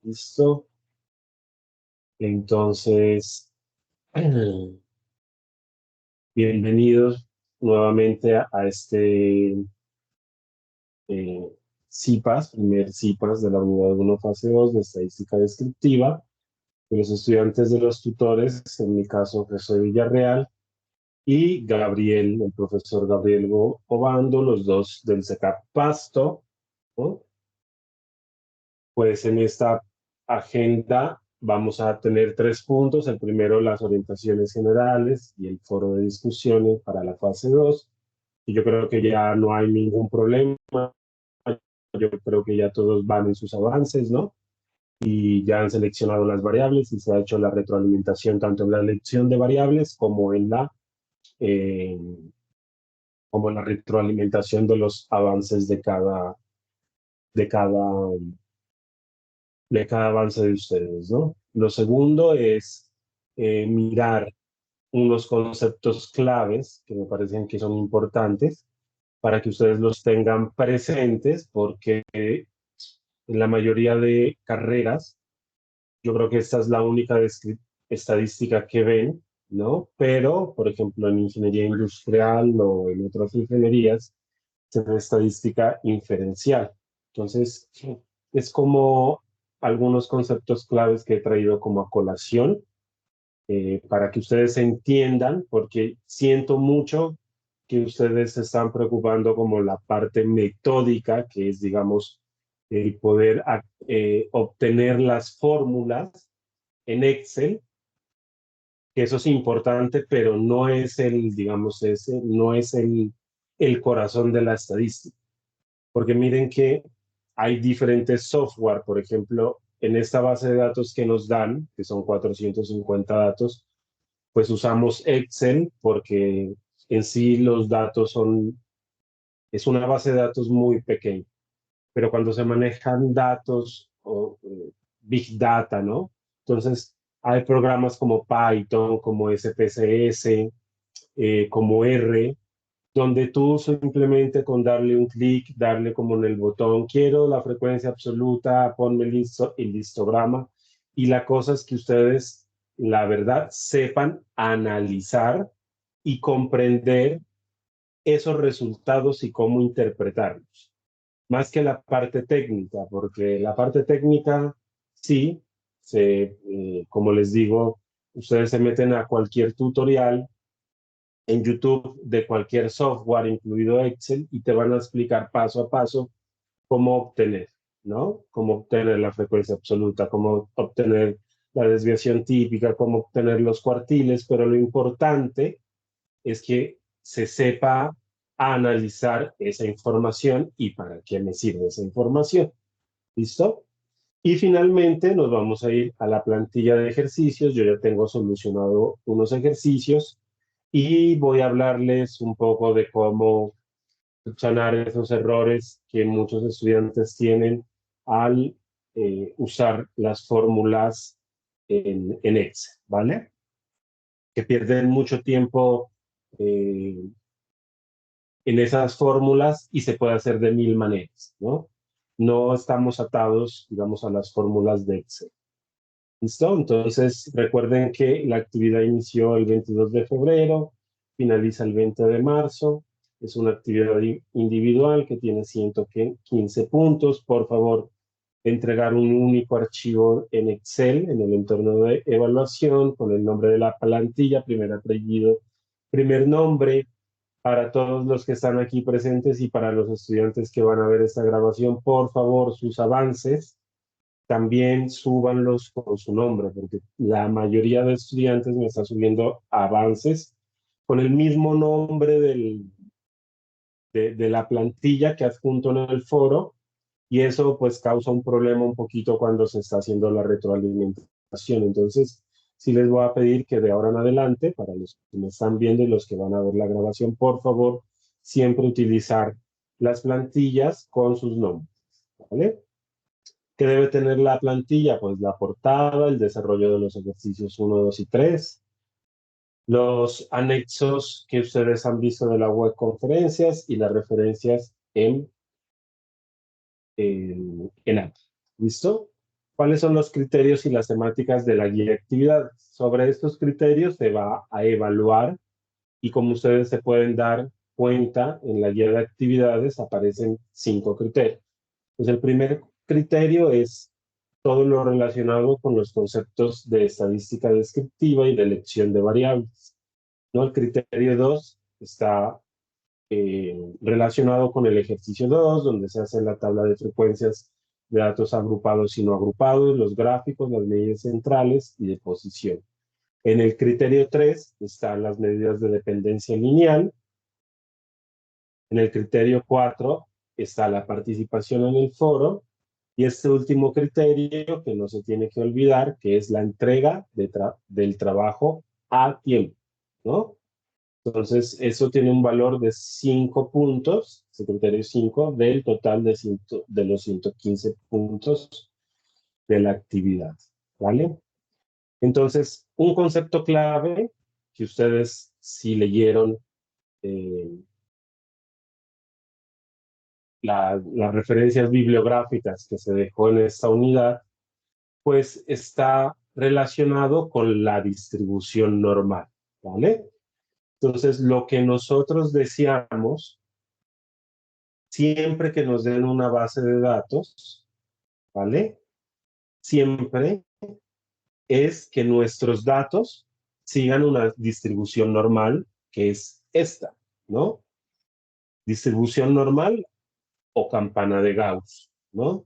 Listo. Entonces, bienvenidos nuevamente a este CIPAS, primer CIPAS de la unidad 1, fase 2 de estadística descriptiva, de los estudiantes de los tutores, en mi caso José Villarreal, y Gabriel, el profesor Gabriel Obando, los dos del CECAP Pasto, ¿no? Pues en esta agenda vamos a tener 3 puntos. El primero, las orientaciones generales y el foro de discusiones para la fase 2. Y yo creo que ya no hay ningún problema. Yo creo que ya todos van en sus avances, ¿no? Y ya han seleccionado las variables y se ha hecho la retroalimentación tanto en la elección de variables eh, como en la retroalimentación de los avances de cada de cada avance de ustedes, ¿no? Lo segundo es mirar unos conceptos claves que me parecen que son importantes para que ustedes los tengan presentes, porque en la mayoría de carreras, yo creo que esta es la única estadística que ven, ¿no? Pero, por ejemplo, en ingeniería industrial o en otras ingenierías, se ve estadística inferencial. Entonces, es como algunos conceptos claves que he traído como a colación para que ustedes entiendan, porque siento mucho que ustedes se están preocupando como la parte metódica, que es, digamos, el poder obtener las fórmulas en Excel, que eso es importante, pero no es el, digamos, ese, no es el corazón de la estadística. Porque miren que hay diferentes software, por ejemplo, en esta base de datos que nos dan, que son 450 datos, pues usamos Excel porque en sí los datos es una base de datos muy pequeña, pero cuando se manejan datos o Big Data, ¿no? Entonces, hay programas como Python, como SPSS, como R, donde tú simplemente con darle un clic, darle como en el botón, quiero la frecuencia absoluta, ponme el histograma, y la cosa es que ustedes, la verdad, sepan analizar y comprender esos resultados y cómo interpretarlos, más que la parte técnica, porque la parte técnica, sí, como les digo, ustedes se meten a cualquier tutorial en YouTube de cualquier software, incluido Excel, y te van a explicar paso a paso cómo obtener, ¿no? Cómo obtener la frecuencia absoluta, cómo obtener la desviación típica, cómo obtener los cuartiles, pero lo importante es que se sepa analizar esa información y para qué me sirve esa información. ¿Listo? Y finalmente nos vamos a ir a la plantilla de ejercicios. Yo ya tengo solucionado unos ejercicios y voy a hablarles un poco de cómo subsanar esos errores que muchos estudiantes tienen al usar las fórmulas en Excel, ¿vale? Que pierden mucho tiempo eh, en esas fórmulas y se puede hacer de 1000 maneras, ¿no? No estamos atados, digamos, a las fórmulas de Excel. ¿Listo? Entonces, recuerden que la actividad inició el 22 de febrero, finaliza el 20 de marzo. Es una actividad individual que tiene 115 puntos. Por favor, entregar un único archivo en Excel, en el entorno de evaluación, con el nombre de la plantilla, primer apellido, primer nombre, para todos los que están aquí presentes y para los estudiantes que van a ver esta grabación. Por favor, sus avances también súbanlos con su nombre, porque la mayoría de estudiantes me está subiendo avances con el mismo nombre de la plantilla que adjunto en el foro, y eso pues causa un problema un poquito cuando se está haciendo la retroalimentación. Entonces, sí les voy a pedir que de ahora en adelante, para los que me están viendo y los que van a ver la grabación, por favor, siempre utilizar las plantillas con sus nombres, ¿vale? ¿Qué debe tener la plantilla? Pues la portada, el desarrollo de los ejercicios 1, 2 y 3, los anexos que ustedes han visto de la web conferencias y las referencias en APA. ¿Listo? ¿Cuáles son los criterios y las temáticas de la guía de actividades? Sobre estos criterios se va a evaluar y como ustedes se pueden dar cuenta, en la guía de actividades aparecen 5 criterios. Pues el primer criterio es todo lo relacionado con los conceptos de estadística descriptiva y de elección de variables, ¿no? El criterio 2 está relacionado con el ejercicio 2, donde se hace la tabla de frecuencias de datos agrupados y no agrupados, los gráficos, las medidas centrales y de posición. En el criterio 3 están las medidas de dependencia lineal. En el criterio 4 está la participación en el foro. Y este último criterio que no se tiene que olvidar, que es la entrega del trabajo a tiempo, ¿no? Entonces, eso tiene un valor de 5 puntos, ese criterio 5, del total de los 115 puntos de la actividad, ¿vale? Entonces, un concepto clave que ustedes si leyeron eh, las referencias bibliográficas que se dejó en esta unidad, pues está relacionado con la distribución normal, ¿vale? Entonces, lo que nosotros deseamos, siempre que nos den una base de datos, ¿vale? Siempre es que nuestros datos sigan una distribución normal, que es esta, ¿no? Distribución normal o campana de Gauss, ¿no?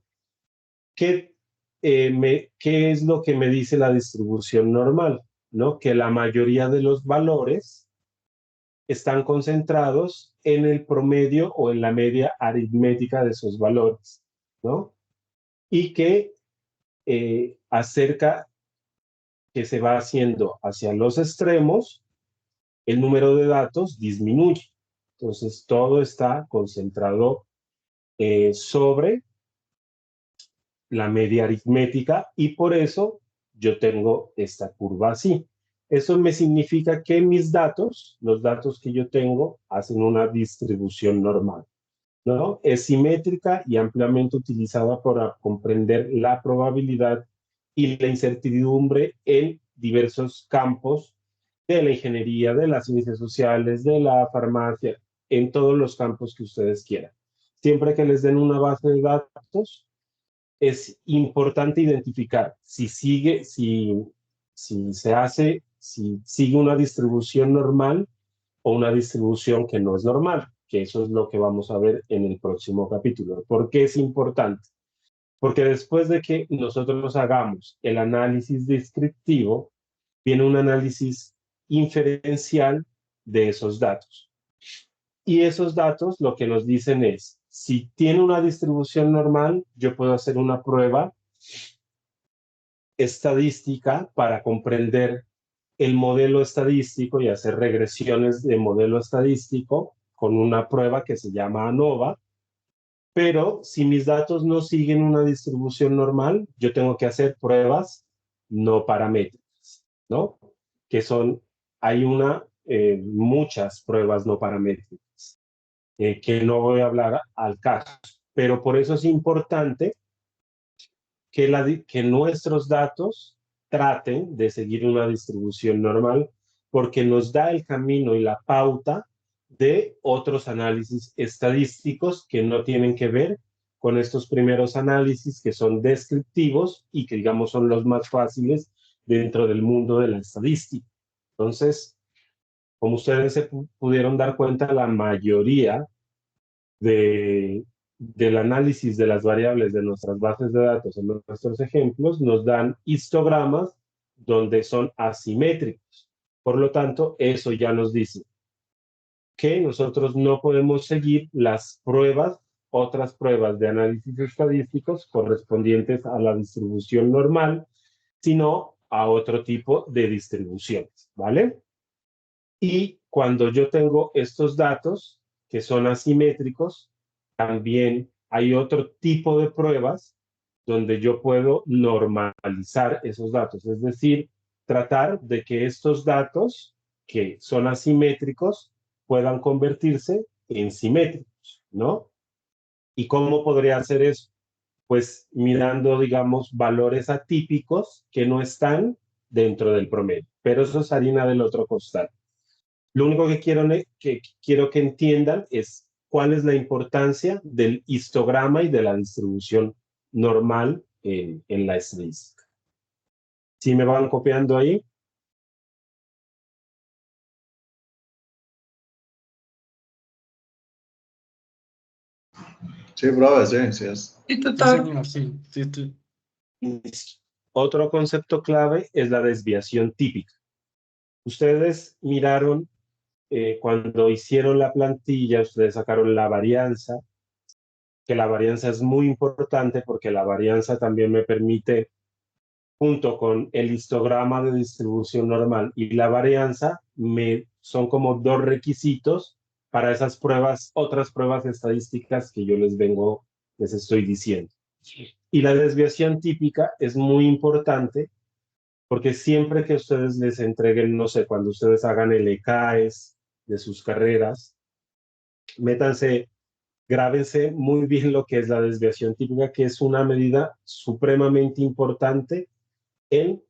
¿Qué, ¿Qué es lo que me dice la distribución normal? ¿No? Que la mayoría de los valores están concentrados en el promedio o en la media aritmética de esos valores, ¿no? Y que acerca que se va haciendo hacia los extremos, el número de datos disminuye. Entonces, todo está concentrado sobre la media aritmética y por eso yo tengo esta curva así. Eso me significa que mis datos, los datos que yo tengo, hacen una distribución normal, ¿no? Es simétrica y ampliamente utilizada para comprender la probabilidad y la incertidumbre en diversos campos de la ingeniería, de las ciencias sociales, de la farmacia, en todos los campos que ustedes quieran. Siempre que les den una base de datos, es importante identificar si se hace, si sigue una distribución normal o una distribución que no es normal, que eso es lo que vamos a ver en el próximo capítulo. ¿Por qué es importante? Porque después de que nosotros hagamos el análisis descriptivo, viene un análisis inferencial de esos datos. Y esos datos lo que nos dicen es, si tiene una distribución normal, yo puedo hacer una prueba estadística para comprender el modelo estadístico y hacer regresiones de modelo estadístico con una prueba que se llama ANOVA. Pero si mis datos no siguen una distribución normal, yo tengo que hacer pruebas no paramétricas, ¿no? Que son, hay muchas pruebas no paramétricas, que no voy a hablar al caso. Pero por eso es importante que nuestros datos traten de seguir una distribución normal, porque nos da el camino y la pauta de otros análisis estadísticos que no tienen que ver con estos primeros análisis que son descriptivos y que digamos son los más fáciles dentro del mundo de la estadística. Entonces, como ustedes se pudieron dar cuenta, la mayoría de, del análisis de las variables de nuestras bases de datos en nuestros ejemplos nos dan histogramas donde son asimétricos. Por lo tanto, eso ya nos dice que nosotros no podemos seguir las pruebas, otras pruebas de análisis estadísticos correspondientes a la distribución normal, sino a otro tipo de distribuciones, ¿vale? Y cuando yo tengo estos datos que son asimétricos, también hay otro tipo de pruebas donde yo puedo normalizar esos datos, es decir, tratar de que estos datos que son asimétricos puedan convertirse en simétricos, ¿no? ¿Y cómo podría hacer eso? pues mirando, digamos, valores atípicos que no están dentro del promedio. Pero eso es harina del otro costal. Lo único que quiero que entiendan es cuál es la importancia del histograma y de la distribución normal en la estadística. ¿Sí me van copiando ahí? Sí, brother, sí, sí es. Sí, Sí, total. señor, sí, sí, sí. Otro concepto clave es la desviación típica. Ustedes miraron cuando hicieron la plantilla, ustedes sacaron la varianza, que la varianza es muy importante porque la varianza también me permite, junto con el histograma de distribución normal y la varianza, son como dos requisitos para esas pruebas, otras pruebas estadísticas que yo les estoy diciendo. Y la desviación típica es muy importante porque siempre que ustedes les entreguen, no sé, cuando ustedes hagan el ECAES de sus carreras, métanse, grábense muy bien lo que es la desviación típica, que es una medida supremamente importante en,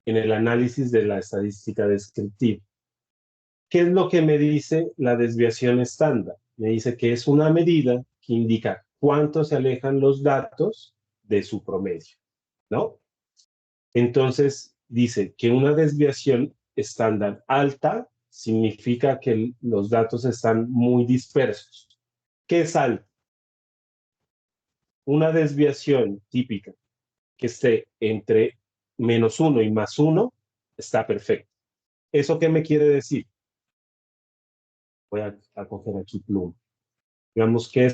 en el análisis de la estadística descriptiva. ¿Qué es lo que me dice la desviación estándar? Me dice que es una medida que indica cuánto se alejan los datos de su promedio, ¿no? Entonces, dice que una desviación estándar alta significa que los datos están muy dispersos. ¿Qué es alto? Una desviación típica que esté entre -1 y +1 está perfecto. ¿Eso qué me quiere decir? Voy a coger aquí pluma. Digamos que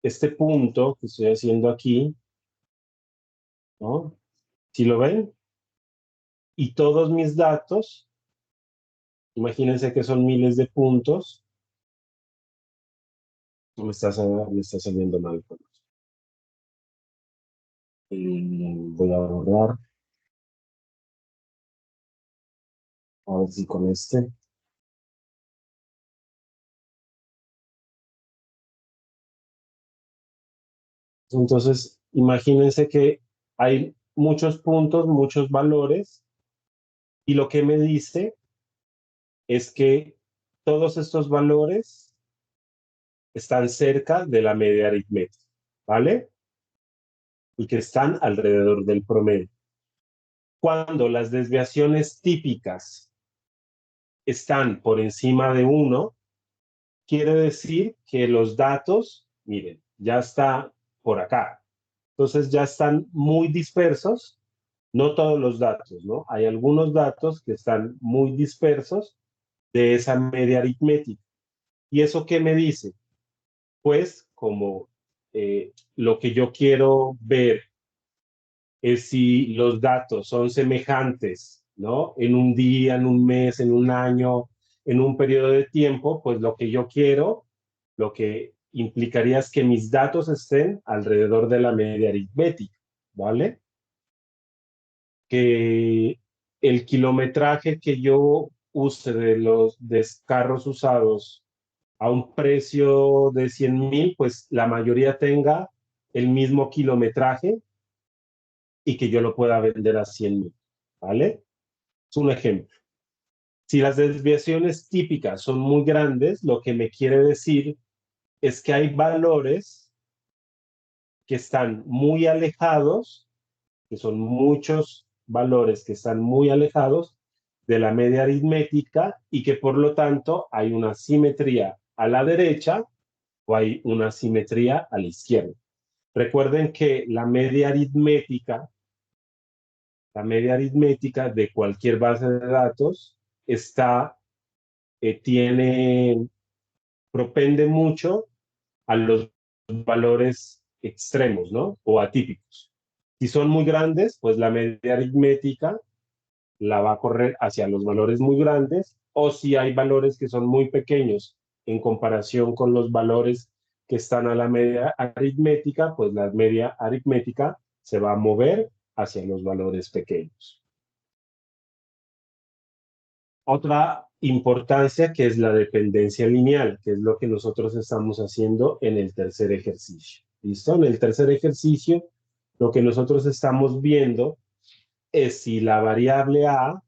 este punto que estoy haciendo aquí, ¿no? ¿Sí lo ven? Y todos mis datos, imagínense que son miles de puntos. Me está saliendo mal. Voy a borrar. A ver si con este. Entonces, imagínense que hay muchos puntos, muchos valores, y lo que me dice es que todos estos valores están cerca de la media aritmética, ¿vale? Y que están alrededor del promedio. Cuando las desviaciones típicas están por encima de 1, quiere decir que los datos, miren, ya está por acá. Entonces ya están muy dispersos, no todos los datos, ¿no? Hay algunos datos que están muy dispersos de esa media aritmética. ¿Y eso qué me dice? Pues como lo que yo quiero ver es si los datos son semejantes, ¿no? En un día, en un mes, en un año, en un periodo de tiempo, pues lo que yo quiero, lo que implicaría es que mis datos estén alrededor de la media aritmética, ¿vale? Que el kilometraje que yo use de los carros usados a un precio de 100,000, pues la mayoría tenga el mismo kilometraje y que yo lo pueda vender a 100,000, ¿vale? Es un ejemplo. Si las desviaciones típicas son muy grandes, lo que me quiere decir es que hay valores que están muy alejados, que son muchos valores que están muy alejados de la media aritmética y que por lo tanto hay una simetría a la derecha o hay una simetría a la izquierda. Recuerden que la media aritmética de cualquier base de datos tiene, propende mucho a los valores extremos, ¿no? O atípicos. Si son muy grandes, pues la media aritmética la va a correr hacia los valores muy grandes, o si hay valores que son muy pequeños en comparación con los valores que están a la media aritmética, pues la media aritmética se va a mover hacia los valores pequeños. Otra importancia que es la dependencia lineal, que es lo que nosotros estamos haciendo en el tercer ejercicio. ¿Listo? En el tercer ejercicio, lo que nosotros estamos viendo es si la variable A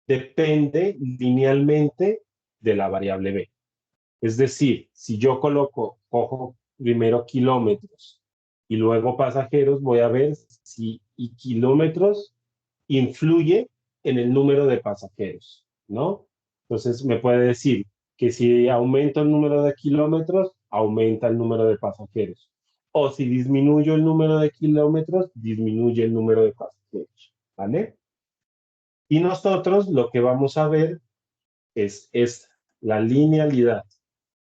depende linealmente de la variable B. Es decir, si yo cojo primero kilómetros y luego pasajeros, voy a ver si y kilómetros influye en el número de pasajeros, ¿no? Entonces me puede decir que si aumento el número de kilómetros, aumenta el número de pasajeros. O si disminuyo el número de kilómetros, disminuye el número de pasajeros, ¿vale? Y nosotros lo que vamos a ver es esta, la linealidad.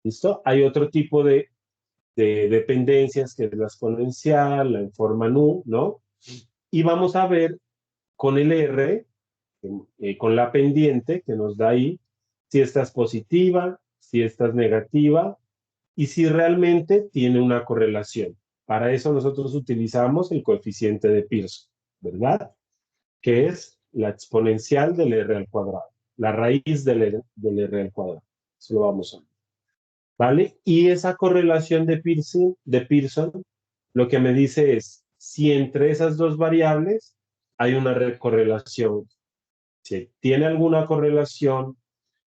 ¿Listo? Hay otro tipo de dependencias que es la exponencial, la informa nu, ¿no? Y vamos a ver con el R, con la pendiente que nos da ahí, si esta es positiva, si esta es negativa y si realmente tiene una correlación. Para eso nosotros utilizamos el coeficiente de Pearson, ¿verdad? Que es la exponencial del R al cuadrado, la raíz del R al cuadrado. Eso lo vamos a ver. ¿Vale? Y esa correlación de Pearson lo que me dice es si entre esas dos variables hay una correlación, si tiene alguna correlación,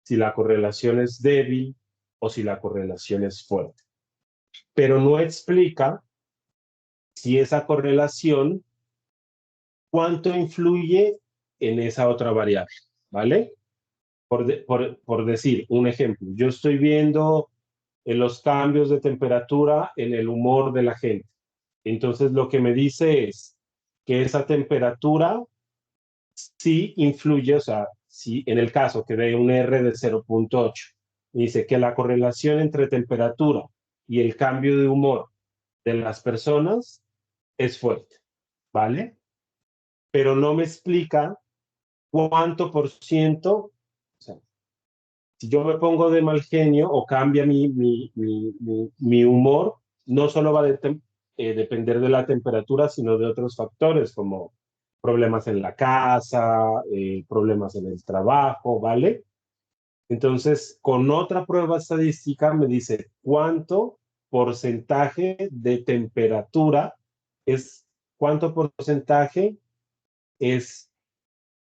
si la correlación es débil o si la correlación es fuerte. Pero no explica si esa correlación, cuánto influye en esa otra variable, ¿vale? Por decir un ejemplo, yo estoy viendo los cambios de temperatura en el humor de la gente. Entonces lo que me dice es que esa temperatura sí influye, o sea, si en el caso que dé un R de 0,8, dice que la correlación entre temperatura y el cambio de humor de las personas es fuerte, ¿vale? Pero no me explica cuánto por ciento, o sea, si yo me pongo de mal genio o cambia mi humor, no solo va a depender de la temperatura, sino de otros factores como problemas en la casa, problemas en el trabajo, ¿vale? Entonces, con otra prueba estadística me dice cuánto porcentaje de temperatura es, cuánto porcentaje es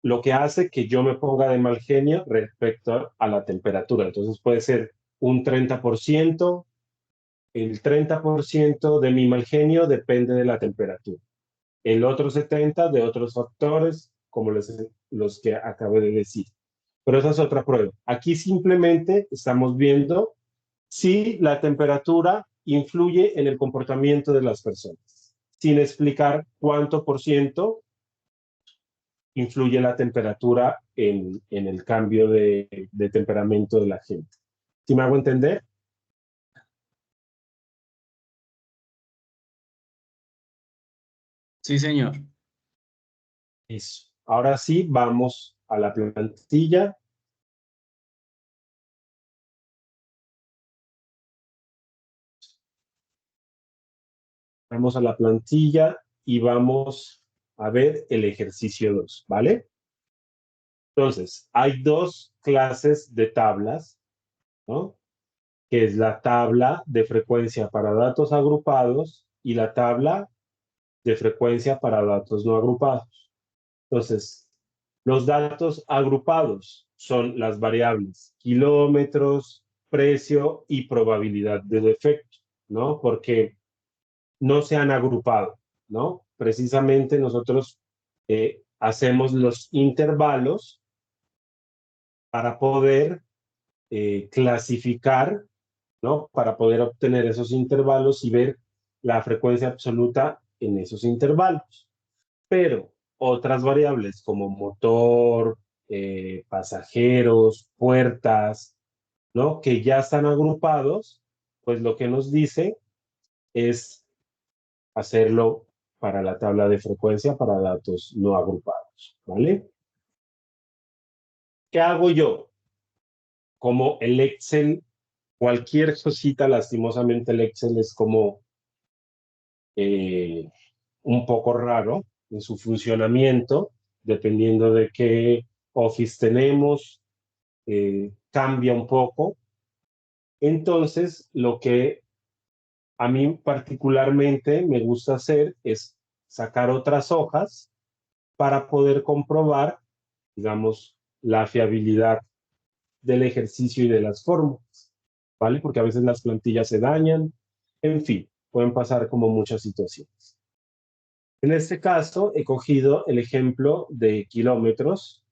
lo que hace que yo me ponga de mal genio respecto a la temperatura. Entonces puede ser un 30%, el 30% de mi mal genio depende de la temperatura. El otro 70% de otros factores, como los que acabé de decir. Pero esa es otra prueba. Aquí simplemente estamos viendo si la temperatura influye en el comportamiento de las personas, sin explicar cuánto por ciento influye la temperatura en el cambio de temperamento de la gente. ¿Sí me hago entender? Sí, señor. Eso. Ahora sí, vamos a la plantilla. Vamos a la plantilla y vamos a ver el ejercicio 2, ¿vale? Entonces, hay dos clases de tablas, ¿no? Que es la tabla de frecuencia para datos agrupados y la tabla de frecuencia para datos no agrupados. Entonces, los datos agrupados son las variables kilómetros, precio y probabilidad de defecto, ¿no? Porque no se han agrupado, ¿no? Precisamente nosotros hacemos los intervalos para poder clasificar, ¿no? Para poder obtener esos intervalos y ver la frecuencia absoluta en esos intervalos. Pero otras variables como motor, pasajeros, puertas, ¿no? Que ya están agrupados, pues lo que nos dice es hacerlo para la tabla de frecuencia para datos no agrupados, ¿vale? ¿Qué hago yo? Como el Excel, cualquier cosita, lastimosamente el Excel es como eh, un poco raro en su funcionamiento, dependiendo de qué Office tenemos, cambia un poco. Entonces, lo que a mí particularmente me gusta hacer es sacar otras hojas para poder comprobar, digamos, la fiabilidad del ejercicio y de las fórmulas, ¿vale? Porque a veces las plantillas se dañan, en fin, pueden pasar como muchas situaciones. En este caso, he cogido el ejemplo de kilómetros.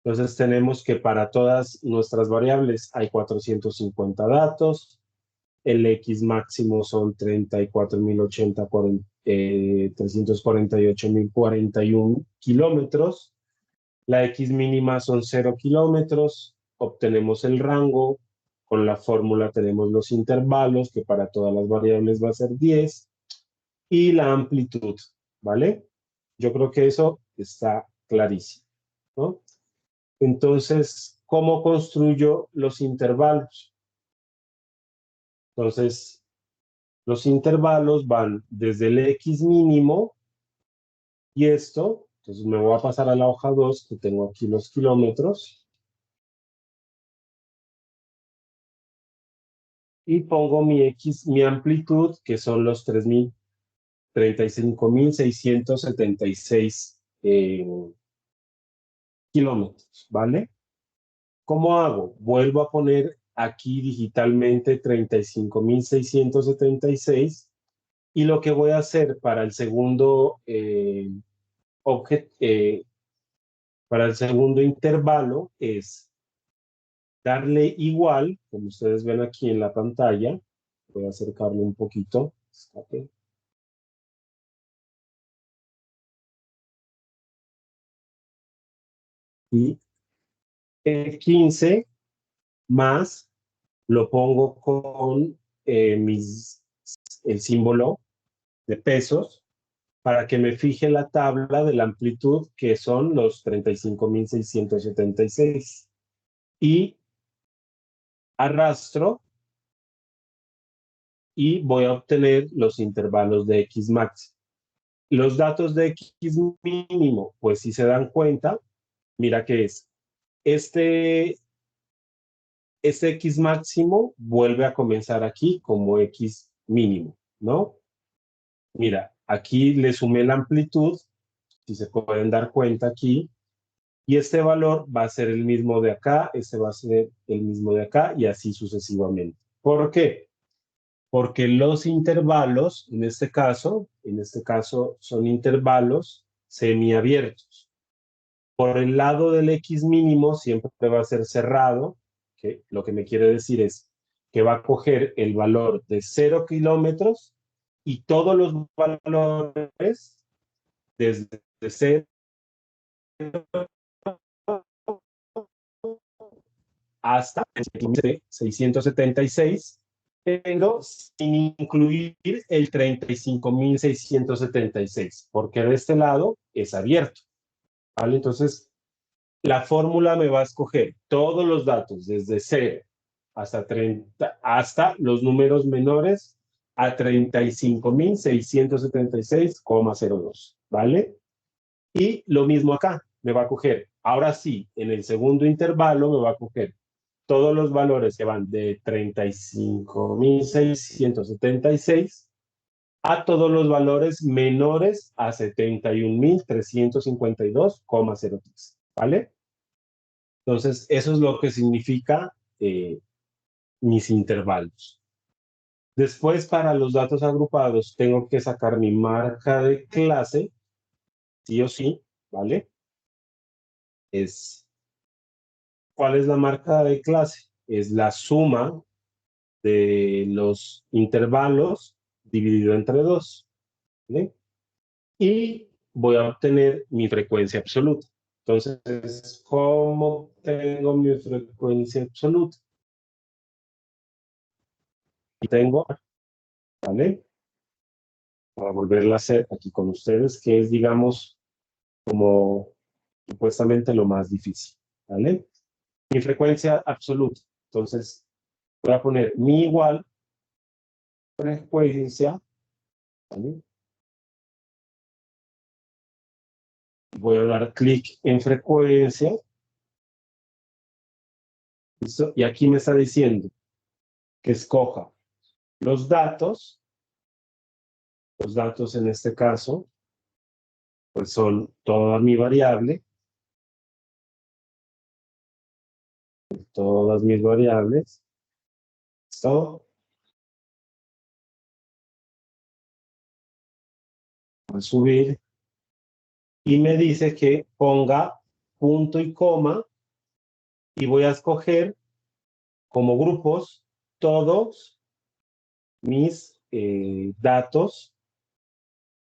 Entonces tenemos que para todas nuestras variables hay 450 datos, el X máximo son 34.080, 348.041 kilómetros, la X mínima son 0 kilómetros, obtenemos el rango, con la fórmula tenemos los intervalos, que para todas las variables va a ser 10, y la amplitud, ¿vale? Yo creo que eso está clarísimo, ¿no? Entonces, ¿cómo construyo los intervalos? Entonces, los intervalos van desde el X mínimo y esto, entonces me voy a pasar a la hoja 2, que tengo aquí los kilómetros, y pongo mi X, mi amplitud, que son los 35.676 kilómetros, ¿vale? ¿Cómo hago? Vuelvo a poner aquí digitalmente 35.676 y lo que voy a hacer para el segundo para el segundo intervalo es darle igual, como ustedes ven aquí en la pantalla, voy a acercarle un poquito, escape, y el 15 más lo pongo con el símbolo de pesos para que me fije la tabla de la amplitud, que son los 35.676. Y arrastro y voy a obtener los intervalos de X max. Los datos de X mínimo, pues si se dan cuenta, mira que es este, este X máximo vuelve a comenzar aquí como X mínimo, ¿no? Mira, aquí le sumé la amplitud, si se pueden dar cuenta aquí, y este valor va a ser el mismo de acá, este va a ser el mismo de acá, y así sucesivamente. ¿Por qué? Porque los intervalos, en este caso son intervalos semiabiertos. Por el lado del X mínimo siempre va a ser cerrado, que lo que me quiere decir es que va a coger el valor de 0 kilómetros y todos los valores desde 0 hasta 676, pero sin incluir el 35.676, porque de este lado es abierto, ¿vale? Entonces, la fórmula me va a escoger todos los datos desde 0 hasta 30, hasta los números menores a 35.676,02, ¿vale? Y lo mismo acá, me va a coger, ahora sí, en el segundo intervalo me va a coger todos los valores que van de 35.676 a todos los valores menores a 71.352,03, ¿vale? Entonces, eso es lo que significa mis intervalos. Después, para los datos agrupados, tengo que sacar mi marca de clase, sí o sí, ¿vale? ¿Cuál es la marca de clase? Es la suma de los intervalos dividido entre 2, ¿vale? Y voy a obtener mi frecuencia absoluta. Entonces, ¿cómo tengo mi frecuencia absoluta? Y tengo, ¿vale? Para volverla a hacer aquí con ustedes, que es, digamos, como supuestamente lo más difícil, ¿vale? Mi frecuencia absoluta. Entonces, voy a poner mi igual frecuencia, ¿vale? Voy a dar clic en frecuencia, ¿listo? Y aquí me está diciendo que escoja Los datos en este caso, pues son toda mi variable, todas mis variables. Esto, voy a subir y me dice que ponga punto y coma y voy a escoger como grupos todos mis datos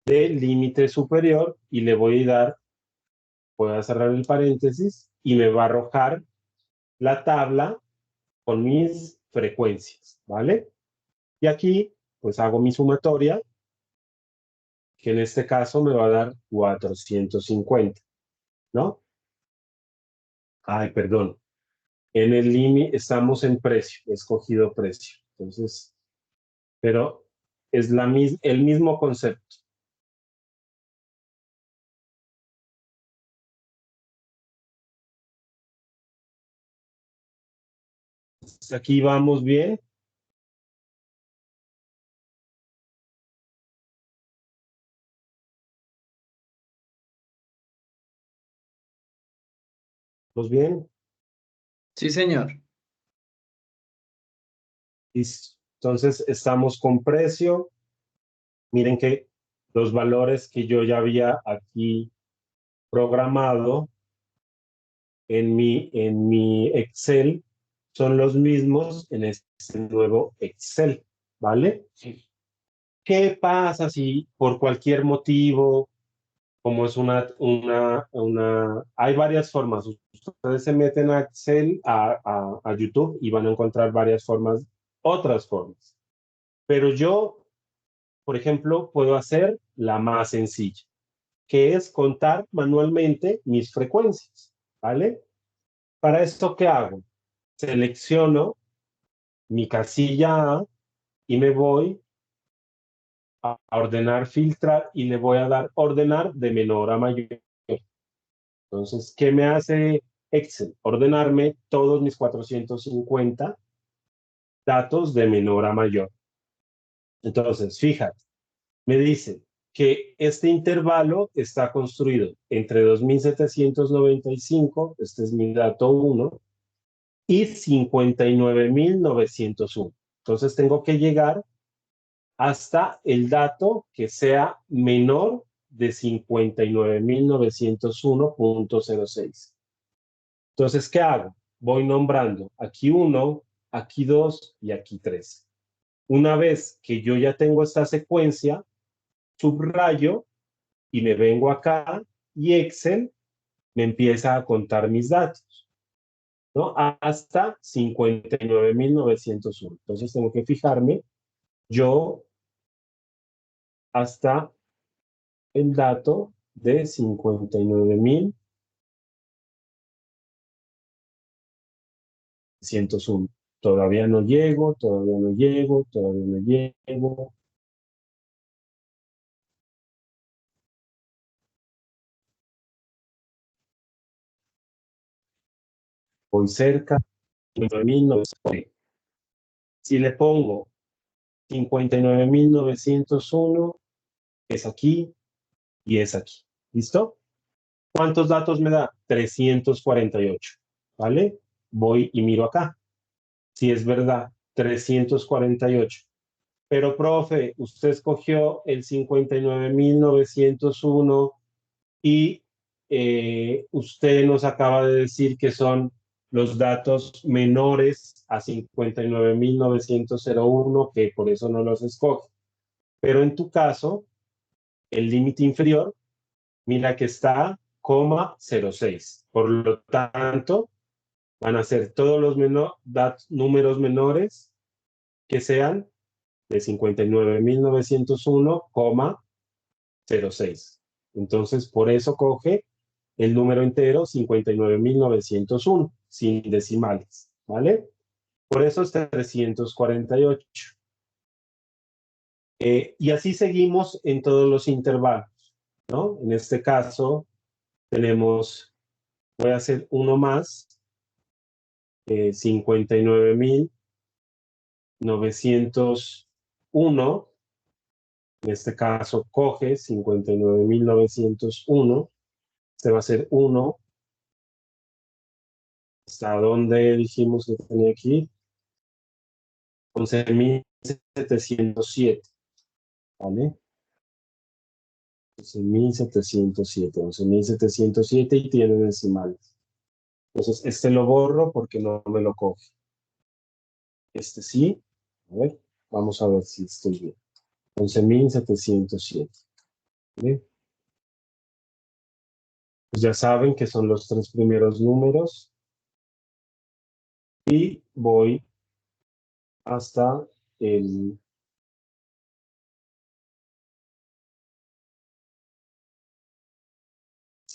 del límite superior y le voy a dar, voy a cerrar el paréntesis y me va a arrojar la tabla con mis frecuencias, ¿vale? Y aquí pues hago mi sumatoria, que en este caso me va a dar 450, ¿no? Ay, perdón. En el límite estamos en precio, he escogido precio. Entonces, pero es el mismo concepto. Entonces, aquí vamos bien. ¿Vamos bien? Sí, señor. Listo. Entonces, estamos con precio. Miren que los valores que yo ya había aquí programado en mi Excel son los mismos en este nuevo Excel, ¿vale? Sí. ¿Qué pasa si por cualquier motivo, como es hay varias formas? Ustedes se meten a Excel, a YouTube y van a encontrar varias formas, otras formas. Pero yo, por ejemplo, puedo hacer la más sencilla, que es contar manualmente mis frecuencias, ¿vale? Para esto, ¿qué hago? Selecciono mi casilla A y me voy a ordenar, filtrar y le voy a dar ordenar de menor a mayor. Entonces, ¿qué me hace Excel? Ordenarme todos mis 450 datos de menor a mayor. Entonces, fíjate, me dice que este intervalo está construido entre 2795, este es mi dato 1, y 59.901. Entonces tengo que llegar hasta el dato que sea menor de 59.901.06. Entonces, ¿qué hago? Voy nombrando aquí 1, aquí 2 y aquí 3. Una vez que yo ya tengo esta secuencia, subrayo y me vengo acá y Excel me empieza a contar mis datos, ¿no? Hasta 59.901. Entonces tengo que fijarme yo hasta el dato de 59.901. Todavía no llego, todavía no llego, todavía no llego. Voy cerca, 59.901. Si le pongo 59.901, es aquí y es aquí. ¿Listo? ¿Cuántos datos me da? 348. ¿Vale? Voy y miro acá. Si es verdad, 348. Pero, profe, usted escogió el 59.901 y usted nos acaba de decir que son los datos menores a 59.901, que por eso no los escoge. Pero en tu caso, el límite inferior, mira que está 0,06. Por lo tanto, van a ser todos los números menores que sean de 59.901,06. Entonces, por eso coge el número entero 59.901, sin decimales, ¿vale? Por eso es 348. Y así seguimos en todos los intervalos, ¿no? En este caso, tenemos, voy a hacer uno más, 59.901. 1, en este caso coge 59.901, este va a ser 1, ¿hasta dónde dijimos que tenía aquí? 11.707, ¿vale? 11.707 y tiene decimales. Entonces, este lo borro porque no me lo coge. Este sí, a ver, vamos a ver si estoy bien. 11.707. ¿Vale? Pues ya saben que son los 3 primeros números. Y voy hasta el...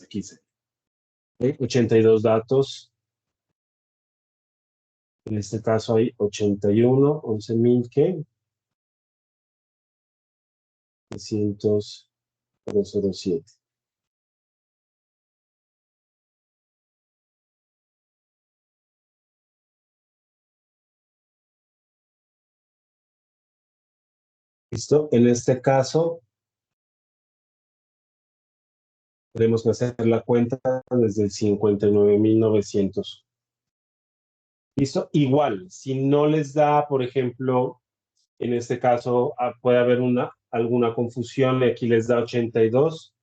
Aquí se. 82 datos. En este caso hay 81, 11.000, ¿qué? 300.007. ¿Listo? En este caso, tenemos que hacer la cuenta desde el 59.900. ¿Listo? Igual, si no les da, por ejemplo, en este caso puede haber alguna confusión y aquí les da 82,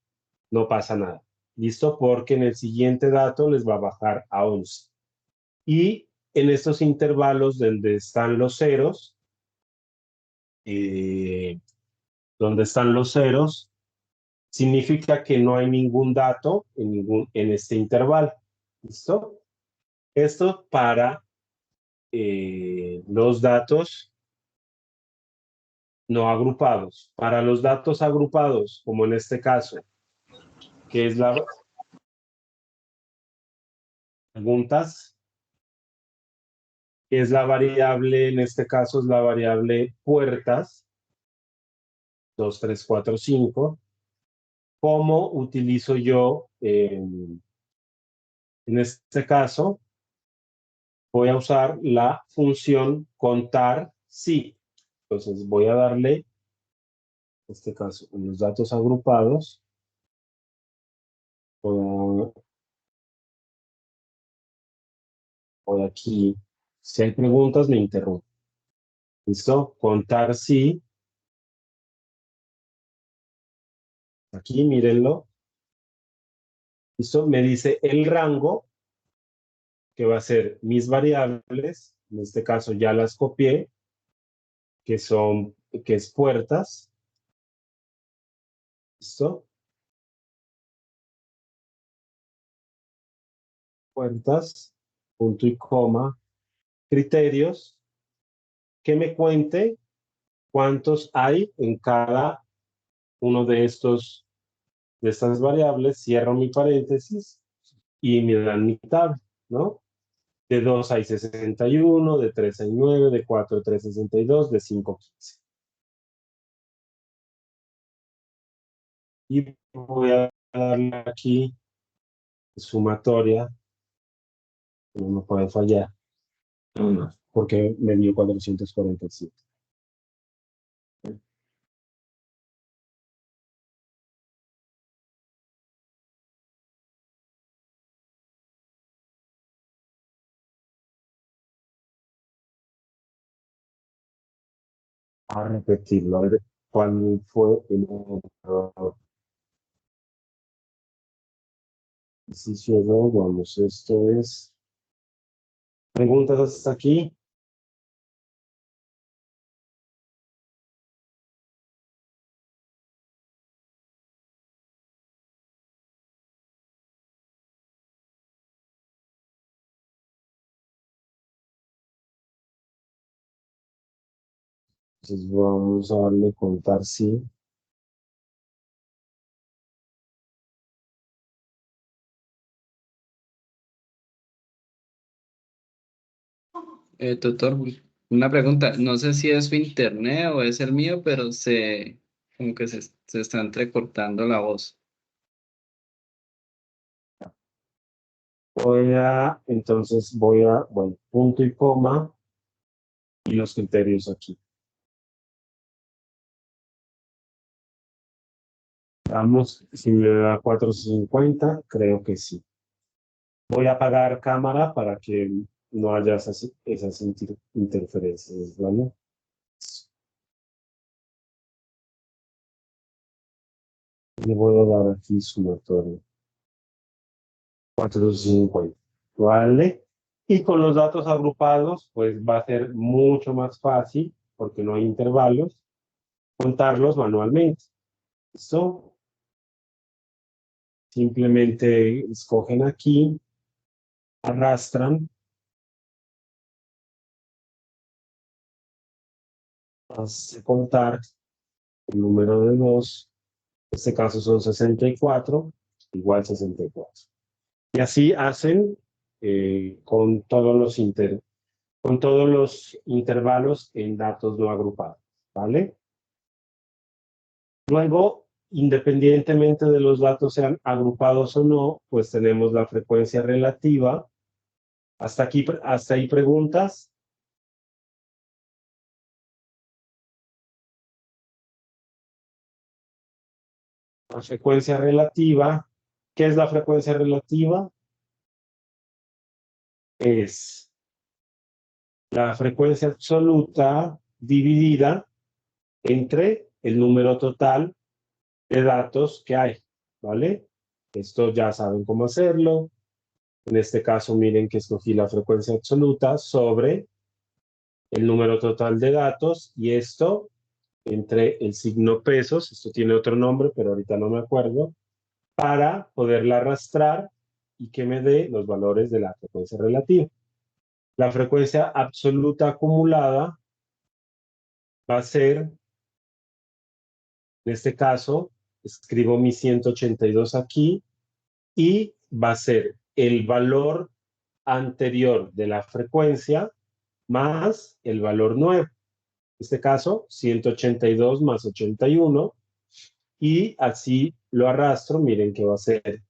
no pasa nada. ¿Listo? Porque en el siguiente dato les va a bajar a 11. Y en estos intervalos donde están los ceros, eh, significa que no hay ningún dato en este intervalo. ¿Listo? Esto para los datos no agrupados. Para los datos agrupados, como en este caso, que es la preguntas, que es la variable, en este caso es la variable puertas, 2, 3, 4, 5. ¿Cómo utilizo yo en este caso? Voy a usar la función contar si. Entonces voy a darle, en este caso, en los datos agrupados, voy aquí, si hay preguntas me interrumpo. ¿Listo? Contar si, aquí mírenlo. ¿Listo? Me dice el rango, que va a ser mis variables, en este caso ya las copié, que es puertas. ¿Listo? Puertas, punto y coma, criterios, que me cuente cuántos hay en cada uno de estas variables, cierro mi paréntesis y me dan mi tabla, ¿no? De 2 hay 61, de 3 hay 9, de 4 hay 362, de 5 15. Y voy a darle aquí sumatoria, no puede fallar, porque me dio 447. A repetirlo, a ver cuál fue el error. Ejercicio 2, vamos, esto es preguntas hasta aquí. Entonces vamos a darle contar sí. Tutor, una pregunta. No sé si es su internet o es el mío, pero como que se está entrecortando la voz. Entonces bueno, punto y coma y los criterios aquí. Vamos, si me da 450, creo que sí. Voy a apagar cámara para que no haya esas interferencias, ¿vale? Le voy a dar aquí sumatorio. 450, ¿vale? Y con los datos agrupados, pues va a ser mucho más fácil, porque no hay intervalos, contarlos manualmente. ¿Listo? Simplemente escogen aquí, arrastran, hace contar el número de 2, en este caso son 64, igual 64. Y así hacen con con todos los intervalos en datos no agrupados, ¿vale? Luego, independientemente de los datos sean agrupados o no, pues tenemos la frecuencia relativa. Hasta ahí preguntas. La frecuencia relativa. ¿Qué es la frecuencia relativa? Es la frecuencia absoluta dividida entre el número total de datos que hay, ¿vale? Esto ya saben cómo hacerlo. En este caso, miren que escogí la frecuencia absoluta sobre el número total de datos y esto entre el signo pesos, esto tiene otro nombre, pero ahorita no me acuerdo, para poderla arrastrar y que me dé los valores de la frecuencia relativa. La frecuencia absoluta acumulada va a ser, en este caso, escribo mi 182 aquí y va a ser el valor anterior de la frecuencia más el valor nuevo. En este caso, 182 más 81, y así lo arrastro. Miren que va a ser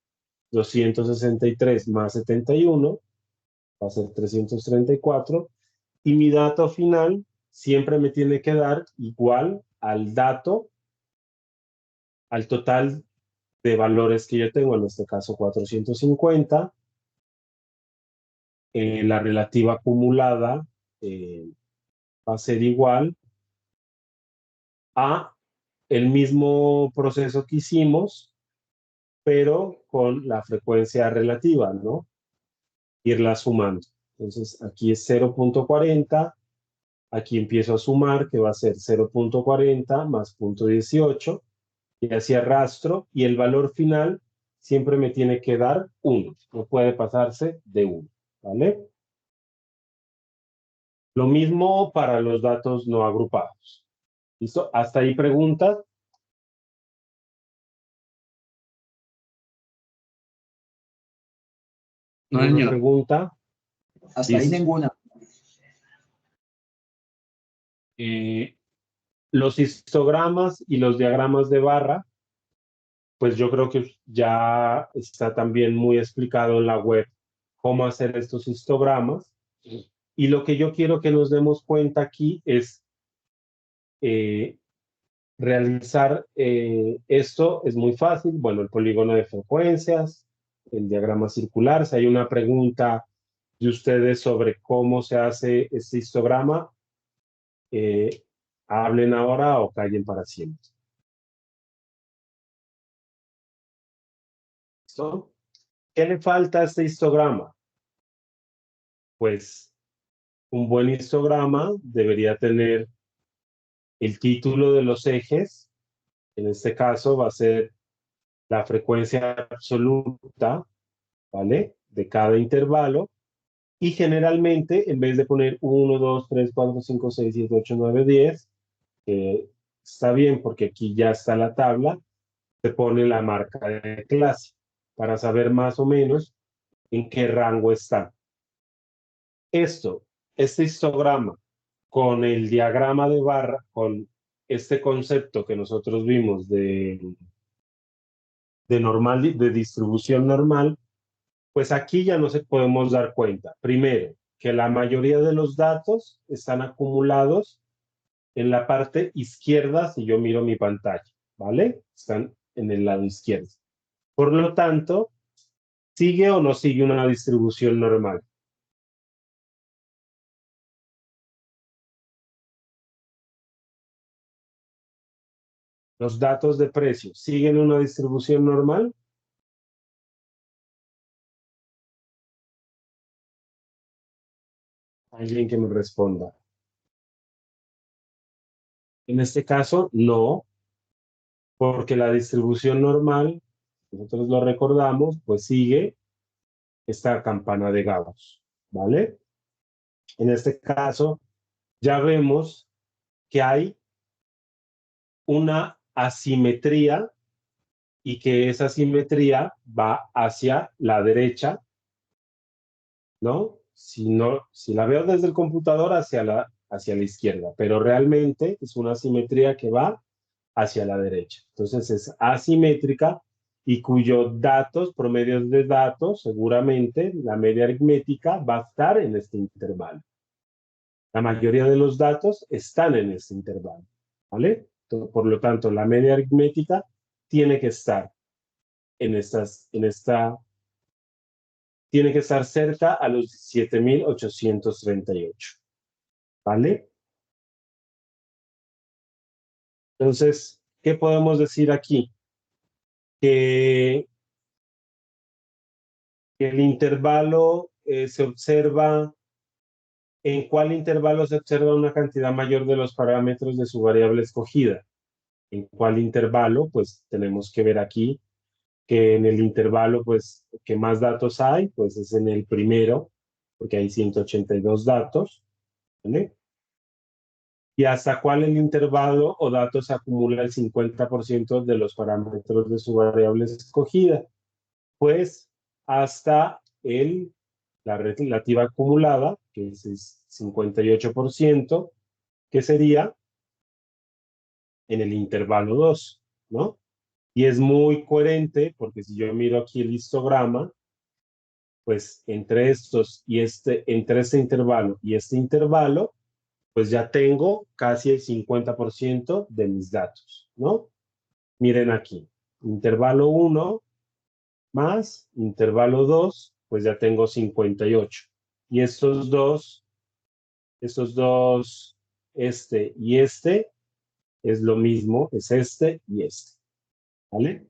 263 más 71, va a ser 334, y mi dato final siempre me tiene que dar igual al total de valores que yo tengo, en este caso 450, la relativa acumulada va a ser igual a el mismo proceso que hicimos, pero con la frecuencia relativa, ¿no? Irla sumando. Entonces, aquí es 0.40, aquí empiezo a sumar, que va a ser 0.40 más 0.18, y así arrastro, y el valor final siempre me tiene que dar 1, no puede pasarse de 1, ¿vale? Lo mismo para los datos no agrupados. ¿Listo? ¿Hasta ahí preguntas? No, ¿Alguna señor. pregunta? Hasta ahí Listo. ninguna. Los histogramas y los diagramas de barra, pues yo creo que ya está también muy explicado en la web cómo hacer estos histogramas. Y lo que yo quiero que nos demos cuenta aquí es eh, realizar esto es muy fácil. Bueno, el polígono de frecuencias, el diagrama circular. Si hay una pregunta de ustedes sobre cómo se hace este histograma, eh, hablen ahora o callen para siempre. ¿Listo? ¿Qué le falta a este histograma? Pues un buen histograma debería tener el título de los ejes. En este caso va a ser la frecuencia absoluta, ¿vale? De cada intervalo. Y generalmente, en vez de poner 1, 2, 3, 4, 5, 6, 7, 8, 9, 10, que está bien porque aquí ya está la tabla, se pone la marca de clase para saber más o menos en qué rango está. Este histograma con el diagrama de barra, con este concepto que nosotros vimos de distribución normal, pues aquí ya nos podemos dar cuenta. Primero, que la mayoría de los datos están acumulados en la parte izquierda si yo miro mi pantalla, ¿vale? Están en el lado izquierdo. Por lo tanto, ¿sigue o no sigue una distribución normal? Los datos de precio, ¿siguen una distribución normal? Alguien que me responda. En este caso, no, porque la distribución normal, nosotros lo recordamos, pues sigue esta campana de Gauss, ¿vale? En este caso, ya vemos que hay una asimetría y que esa asimetría va hacia la derecha, ¿no? Si la veo desde el computador hacia la izquierda, pero realmente es una asimetría que va hacia la derecha. Entonces es asimétrica y cuyos datos, promedios de datos, seguramente la media aritmética va a estar en este intervalo. La mayoría de los datos están en este intervalo, ¿vale? Por lo tanto, la media aritmética tiene que estar tiene que estar cerca a los 17.838, ¿vale? Entonces, ¿qué podemos decir aquí? Que, que el intervalo se observa, ¿en cuál intervalo se observa una cantidad mayor de los parámetros de su variable escogida? ¿En cuál intervalo? Pues tenemos que ver aquí que en el intervalo, pues, que más datos hay, pues es en el primero, porque hay 182 datos, ¿vale? ¿Y hasta cuál el intervalo o datos acumula el 50% de los parámetros de su variable escogida? Pues hasta la relativa acumulada, que es el 58%, que sería en el intervalo 2, ¿no? Y es muy coherente, porque si yo miro aquí el histograma, pues entre este intervalo y este intervalo, pues ya tengo casi el 50% de mis datos, ¿no? Miren aquí, intervalo 1 más intervalo 2, pues ya tengo 58. Y estos dos, este y este, es lo mismo, es este y este, ¿vale?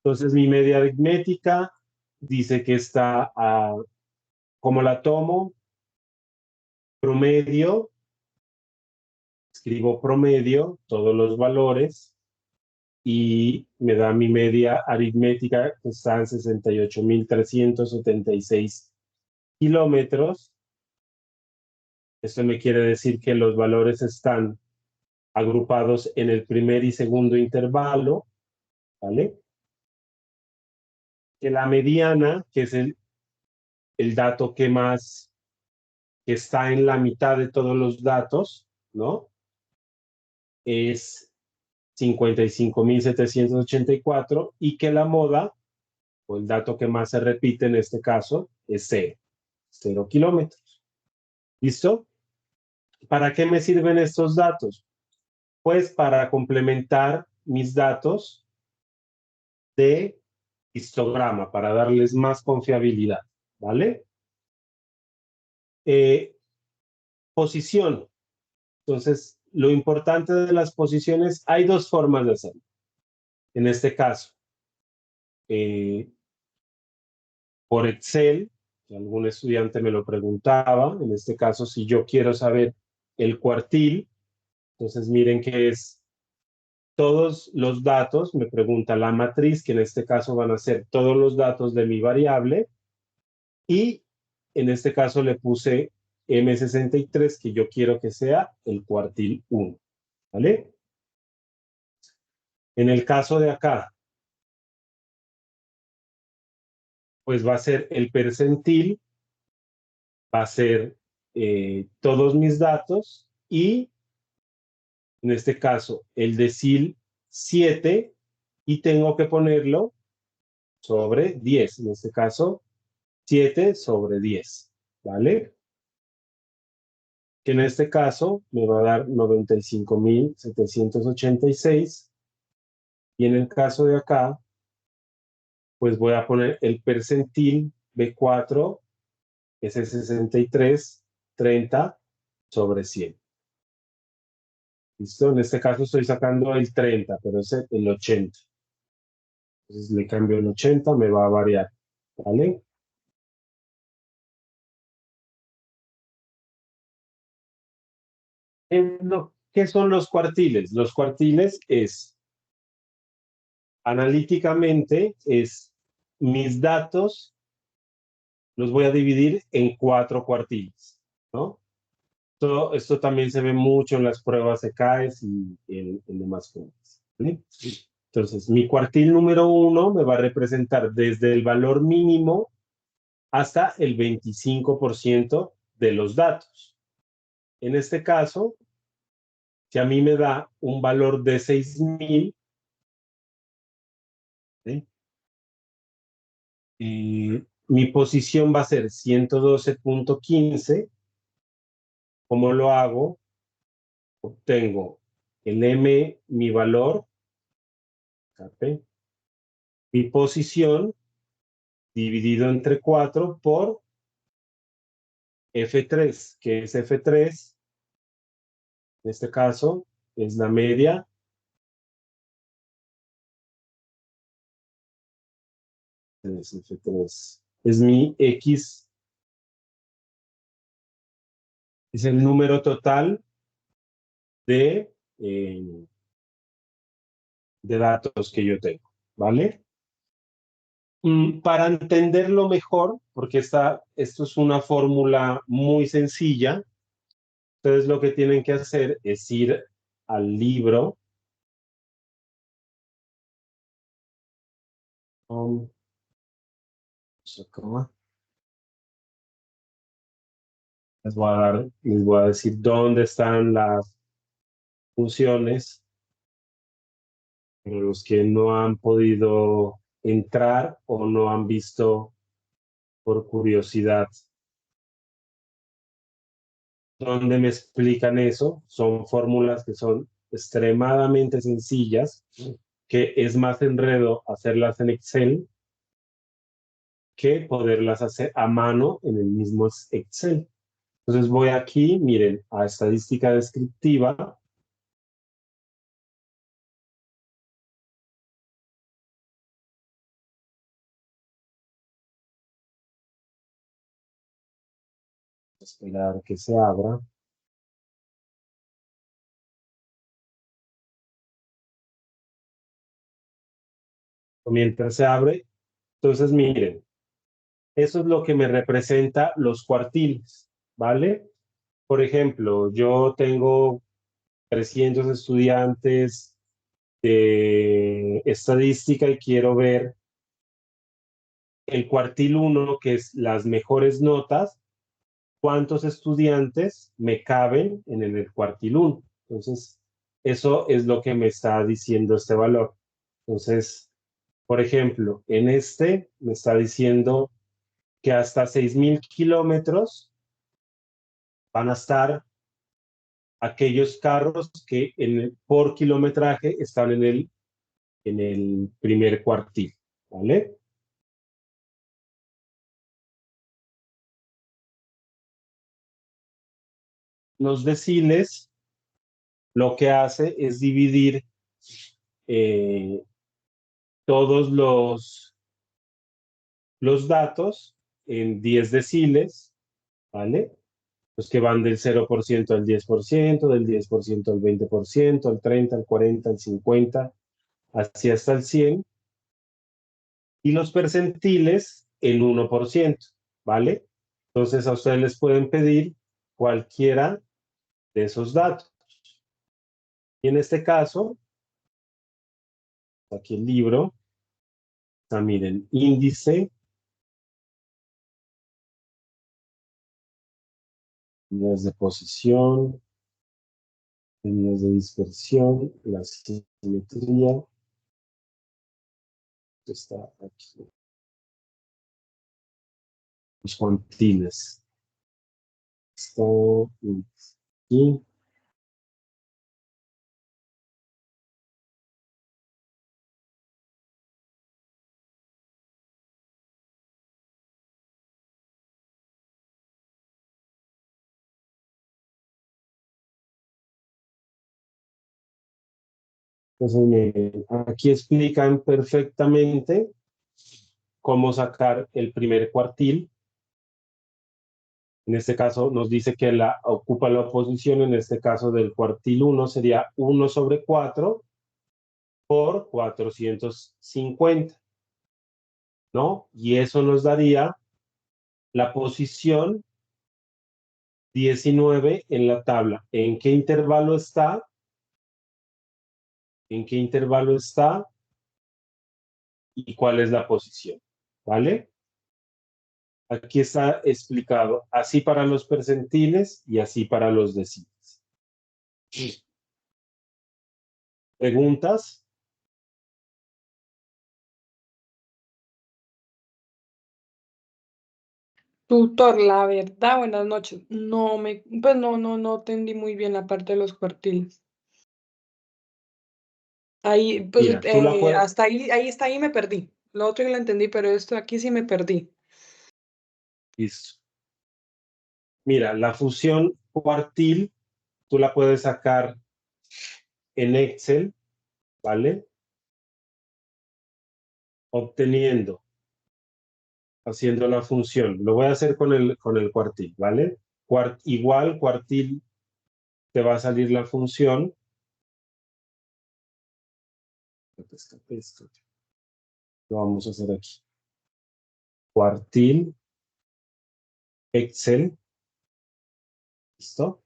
Entonces mi media aritmética dice que está a, ¿cómo la tomo? Promedio, escribo promedio, todos los valores, y me da mi media aritmética que está en 68.376 kilómetros. Esto me quiere decir que los valores están agrupados en el primer y segundo intervalo, ¿vale? Que la mediana, que es el dato que está en la mitad de todos los datos, ¿no? Es 55.784 y que la moda, o el dato que más se repite en este caso, es 0 kilómetros. ¿Listo? ¿Para qué me sirven estos datos? Pues para complementar mis datos de histograma, para darles más confiabilidad, ¿vale? Eh, Posición. Entonces, lo importante de las posiciones, hay dos formas de hacerlo. En este caso, eh, por Excel, que algún estudiante me lo preguntaba, en este caso, si yo quiero saber el cuartil, entonces miren que es todos los datos, me pregunta la matriz, que en este caso van a ser todos los datos de mi variable, y en este caso le puse M63, que yo quiero que sea el cuartil 1, ¿vale? En el caso de acá, pues va a ser el percentil, va a ser todos mis datos, y en este caso el decil 7, y tengo que ponerlo sobre 10, en este caso 7 sobre 10, ¿vale? Que en este caso me va a dar 95.786 Y en el caso de acá, pues voy a poner el percentil B4, es el 63,30/100. ¿Listo? En este caso estoy sacando el 30, pero es el 80. Entonces le cambio el 80, me va a variar. ¿Vale? ¿Qué son los cuartiles? Los cuartiles es, analíticamente, es mis datos, los voy a dividir en 4 cuartiles, ¿no? Esto también se ve mucho en las pruebas de CAES y en demás pruebas. ¿Vale? Entonces, mi cuartil número 1 me va a representar desde el valor mínimo hasta el 25% de los datos. En este caso, si a mí me da un valor de 6.000, ¿sí? Y mi posición va a ser 112,15. ¿Cómo lo hago? Obtengo el M, mi valor, ¿sí? Mi posición dividido entre 4 por F3, que es F3, en este caso, es la media, es F3, es mi X, es el número total de, eh, de datos que yo tengo, ¿vale? Para entenderlo mejor, porque esto es una fórmula muy sencilla, entonces lo que tienen que hacer es ir al libro. Um, les voy a decir dónde están las funciones, pero los que no han podido entrar o no han visto por curiosidad dónde me explican eso, son fórmulas que son extremadamente sencillas, que es más enredo hacerlas en Excel que poderlas hacer a mano en el mismo Excel. Entonces voy aquí, miren, a estadística descriptiva. Esperar que se abra. Mientras se abre, entonces miren, eso es lo que me representa los cuartiles, ¿vale? Por ejemplo, yo tengo 300 estudiantes de estadística y quiero ver el cuartil 1, que es las mejores notas, cuántos estudiantes me caben en el cuartil 1. Entonces, eso es lo que me está diciendo este valor. Entonces, por ejemplo, en este me está diciendo que hasta 6.000 kilómetros van a estar aquellos carros que por kilometraje están en el primer cuartil, ¿vale? Los deciles lo que hace es dividir eh, todos los datos en 10 deciles, ¿vale? Los que van del 0% al 10%, del 10% al 20%, al 30, al 40, al 50, así hasta el 100, y los percentiles en 1%, ¿vale? Entonces a ustedes les pueden pedir cualquiera de esos datos. Y en este caso, aquí el libro, está, miren, índice, líneas de posición, líneas de dispersión, la simetría, está aquí, los cuantiles, está aquí, Entonces, miren, aquí explican perfectamente cómo sacar el primer cuartil. En este caso nos dice que ocupa la oposición, en este caso del cuartil 1 sería 1 sobre 4 por 450, ¿no? Y eso nos daría la posición 19 en la tabla. ¿En qué intervalo está? ¿En qué intervalo está? ¿Y cuál es la posición? ¿Vale? Aquí está explicado así para los percentiles y así para los deciles. ¿Preguntas? Tutor, la verdad, buenas noches. Pues no entendí muy bien la parte de los cuartiles. Ahí, pues, Mira, tú la puedes... hasta ahí me perdí. Lo otro ya lo entendí, pero esto aquí sí me perdí. Listo. Mira, la función cuartil, tú la puedes sacar en Excel, ¿vale? Obteniendo, haciendo la función. Lo voy a hacer con el cuartil, ¿vale? Igual, cuartil, te va a salir la función. Lo vamos a hacer aquí. Cuartil, Excel, ¿listo?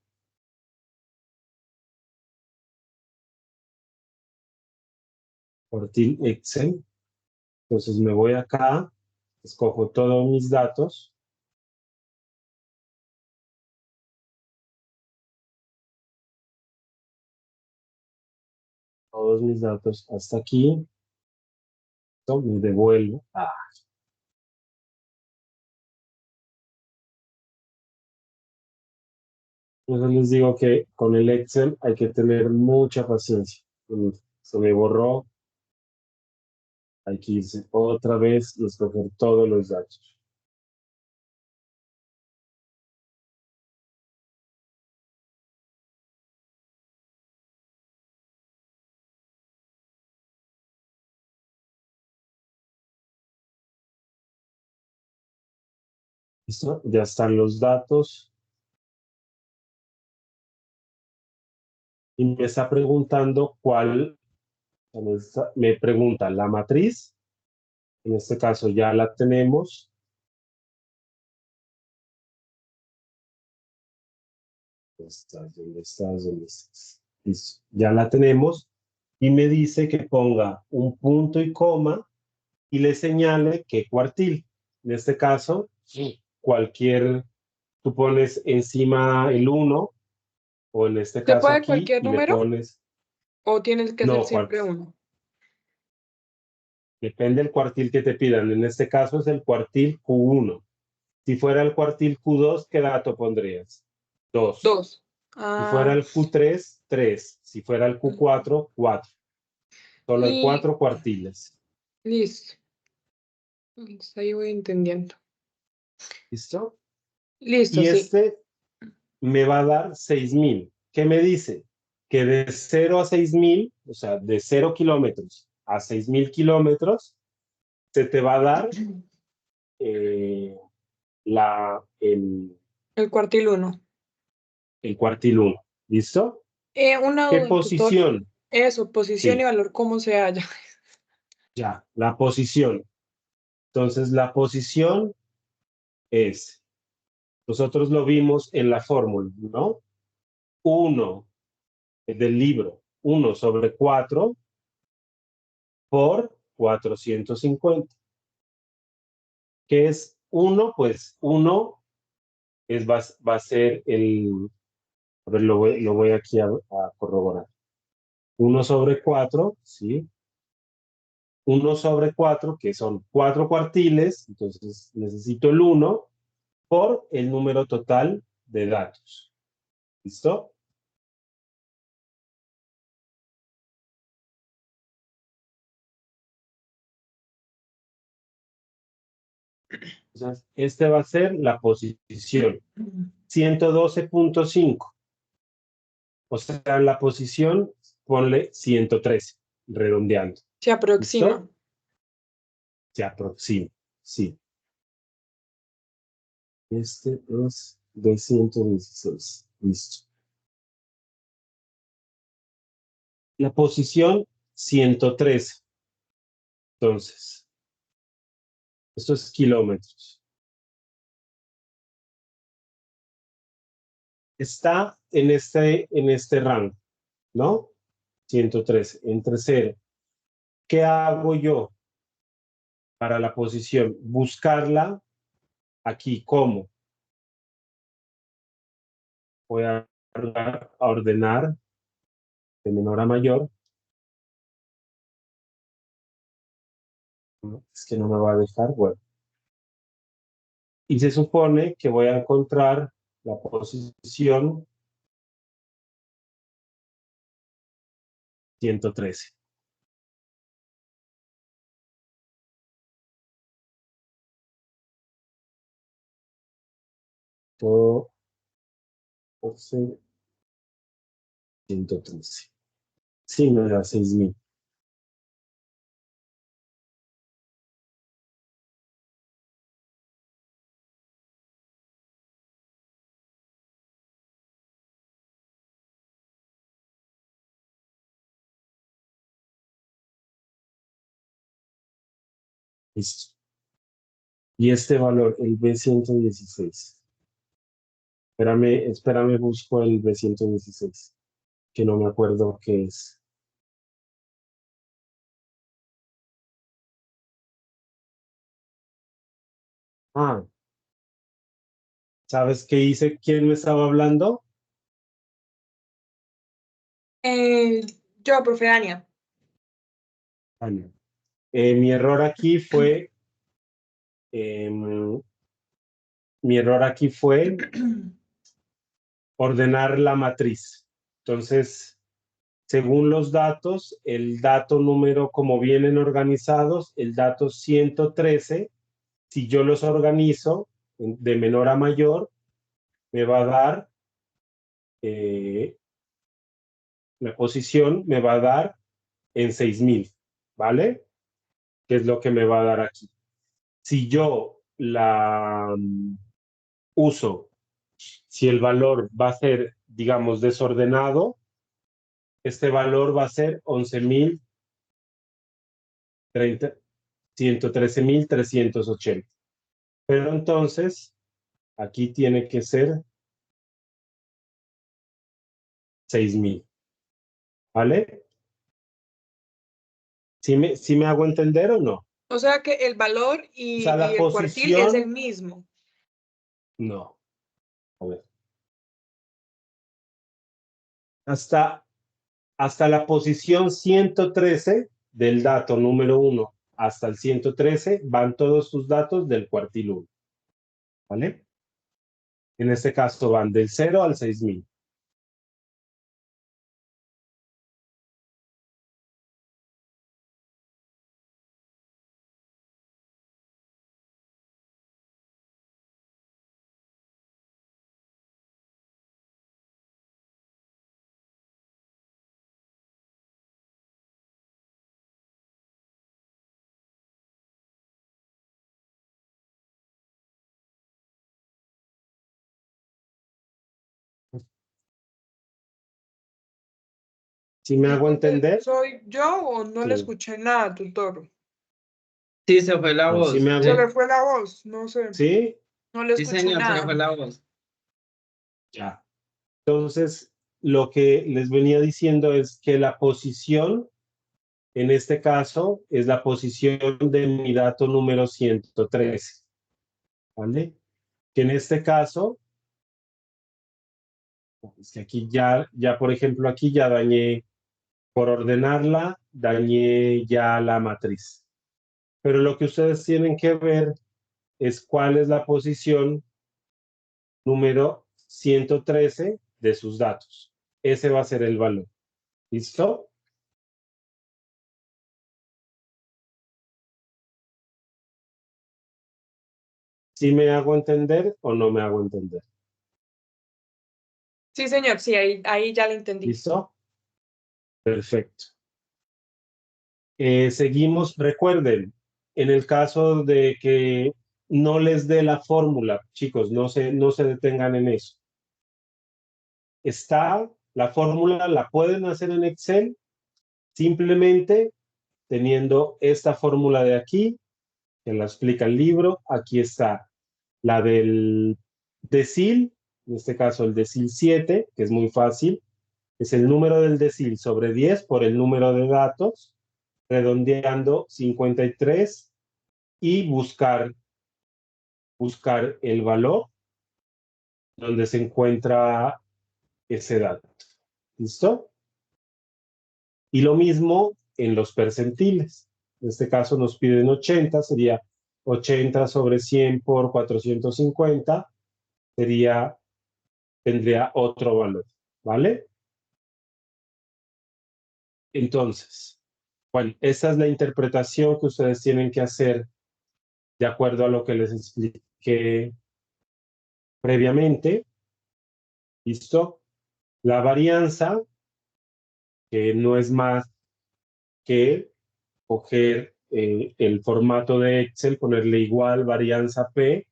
Cuartil, Excel. Entonces me voy acá, escojo todos mis datos. Todos mis datos hasta aquí. Esto me devuelvo. Entonces les digo que con el Excel hay que tener mucha paciencia. Se me borró. Hay que irse otra vez y escoger todos los datos. ¿Listo? Ya están los datos. Y me está preguntando cuál, me pregunta la matriz. En este caso ya la tenemos. ¿Dónde estás? ¿Dónde estás? ¿Dónde estás? Listo. Ya la tenemos. Y me dice que ponga un punto y coma y le señale qué cuartil. En este caso, cualquier, tú pones encima el 1 o en este ¿Se caso puede aquí cualquier y le número pones, o tienes que ser no, siempre uno? depende del cuartil que te pidan. En este caso es el cuartil Q1. Si fuera el cuartil Q2, ¿qué dato pondrías? 2. Dos. Si fuera Ah, el Q3, 3. Si fuera el Q4, 4. Solo hay y 4 cuartiles. listo. Entonces, ahí voy entendiendo. ¿Listo? Listo, Y sí. este me va a dar 6.000. ¿Qué me dice? Que de 0 a 6.000, o sea, de 0 kilómetros a 6.000 kilómetros, se te va a dar eh, el, El cuartil uno. el cuartil 1. ¿Listo? Una ¿Qué duda, tutor. posición? Eso, posición y Sí, valor, ¿cómo se halla? ya, la posición. Entonces, la posición es, nosotros lo vimos en la fórmula, ¿no? 1 del libro, 1 sobre 4 por 450. ¿Qué es 1? Pues 1 va a ser a ver, lo voy aquí a corroborar. 1 sobre 4, ¿sí? 1 sobre 4, que son 4 cuartiles, entonces necesito el 1 por el número total de datos. ¿Listo? Entonces, este va a ser la posición 112.5. O sea, la posición ponle 113, redondeando. Se aproxima. ¿Listo? Se aproxima, sí. Este es de 116. Listo. La posición 113. Entonces, esto es kilómetros. Está en este rango, ¿no? 113, entre 0. ¿Qué hago yo para la posición? Buscarla aquí. ¿Cómo? Voy a ordenar de menor a mayor. Es que no me va a dejar. Bueno. Y se supone que voy a encontrar la posición 113. Todo por 113. Sí, me da 6.000. Listo. Y este valor, el B116. Espérame, busco el B116, que no me acuerdo qué es. Ah, ¿sabes qué hice? ¿Quién me estaba hablando? Yo, profe Ania. Ah, no. Mi error aquí fue, mi error aquí fue ordenar la matriz. Entonces, según los datos, el dato número, como vienen organizados, el dato 113, si yo los organizo de menor a mayor, me va a dar, la posición me va a dar en 6.000, ¿vale? ¿Qué es lo que me va a dar aquí? Si yo la uso, si el valor va a ser, digamos, desordenado, este valor va a ser 113.380. Pero entonces, aquí tiene que ser 6.000, ¿vale? ¿Sí me hago entender o no? O sea que el valor O y, sea, la y el cuartil es el posición, mismo. no. A ver. Hasta la posición 113 del dato número 1 hasta el 113 van todos tus datos del cuartil 1, ¿vale? En este caso van del 0 al 6.000. ¿Sí me hago entender? ¿Soy yo o no le Sí. escuché nada, tutor? Sí, se fue la No, sí me voz. Se hago. le fue la voz, no sé. ¿Sí? No le Sí, escuché señor, se le fue nada. la voz. Ya. Entonces, lo que les venía diciendo es que la posición, en este caso, es la posición de mi dato número 113, ¿vale? Que en este caso, es que aquí ya, por ejemplo, aquí ya dañé, por ordenarla, dañé ya la matriz. Pero lo que ustedes tienen que ver es cuál es la posición número 113 de sus datos. Ese va a ser el valor. ¿Listo? ¿Sí me hago entender o no me hago entender? Sí, señor, sí, ahí ya le entendí. ¿Listo? Perfecto. Seguimos, recuerden, en el caso de que no les dé la fórmula, chicos, no se detengan en eso. Está, la fórmula la pueden hacer en Excel, simplemente teniendo esta fórmula de aquí, que la explica el libro. Aquí está la del decil, en este caso el decil 7, que es muy fácil. Es el número del decil sobre 10 por el número de datos, redondeando 53 y buscar el valor donde se encuentra ese dato. ¿Listo? Y lo mismo en los percentiles. En este caso nos piden 80, sería 80 sobre 100 por 450, tendría otro valor, ¿vale? Entonces, bueno, esa es la interpretación que ustedes tienen que hacer de acuerdo a lo que les expliqué previamente. ¿Listo? La varianza, que no es más que coger el formato de Excel, ponerle igual varianza P,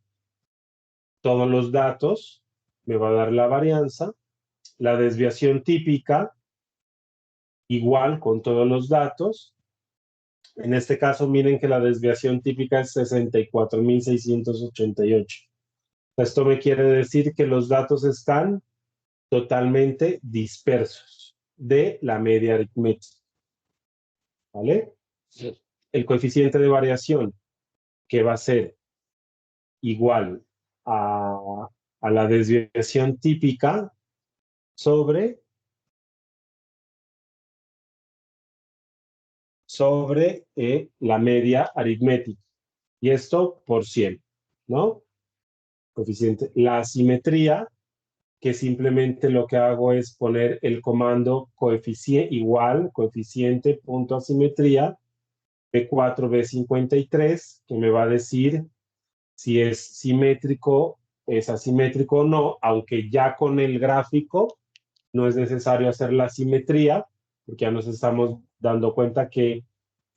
todos los datos, me va a dar la varianza. La desviación típica, igual con todos los datos. En este caso, miren que la desviación típica es 64.688. Esto me quiere decir que los datos están totalmente dispersos de la media aritmética. ¿Vale? El coeficiente de variación, que va a ser igual a la desviación típica sobre la media aritmética. Y esto por 100, ¿no? Coeficiente. La asimetría, que simplemente lo que hago es poner el comando coeficiente igual, coeficiente punto asimetría, B4B53, que me va a decir si es simétrico, es asimétrico o no, aunque ya con el gráfico no es necesario hacer la simetría, porque ya nos estamos dando cuenta que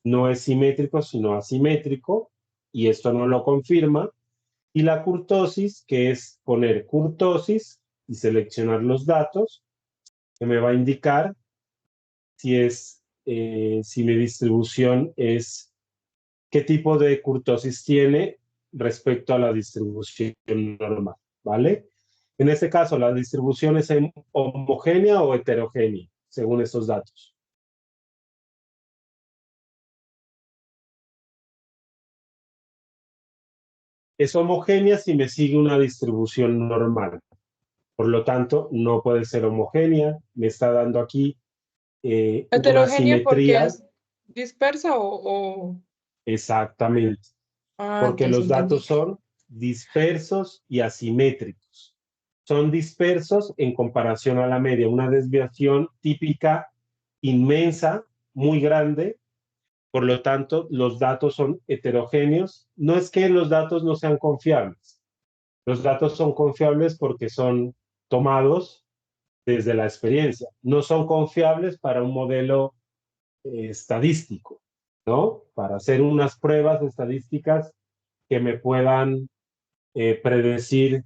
no es simétrico, sino asimétrico, y esto no lo confirma. Y la kurtosis, que es poner kurtosis y seleccionar los datos, que me va a indicar si mi distribución es, qué tipo de kurtosis tiene respecto a la distribución normal, ¿vale? En este caso, la distribución es homogénea o heterogénea, según estos datos. Es homogénea si me sigue una distribución normal. Por lo tanto, no puede ser homogénea. Me está dando aquí una ¿Heterogénea porque simetría. es dispersa o...? Exactamente. Ah, Porque entonces los entendí. datos son dispersos y asimétricos. Son dispersos en comparación a la media, una desviación típica inmensa, muy grande. Por lo tanto, los datos son heterogéneos. No es que los datos no sean confiables. Los datos son confiables porque son tomados desde la experiencia. No son confiables para un modelo estadístico, ¿no? Para hacer unas pruebas estadísticas que me puedan predecir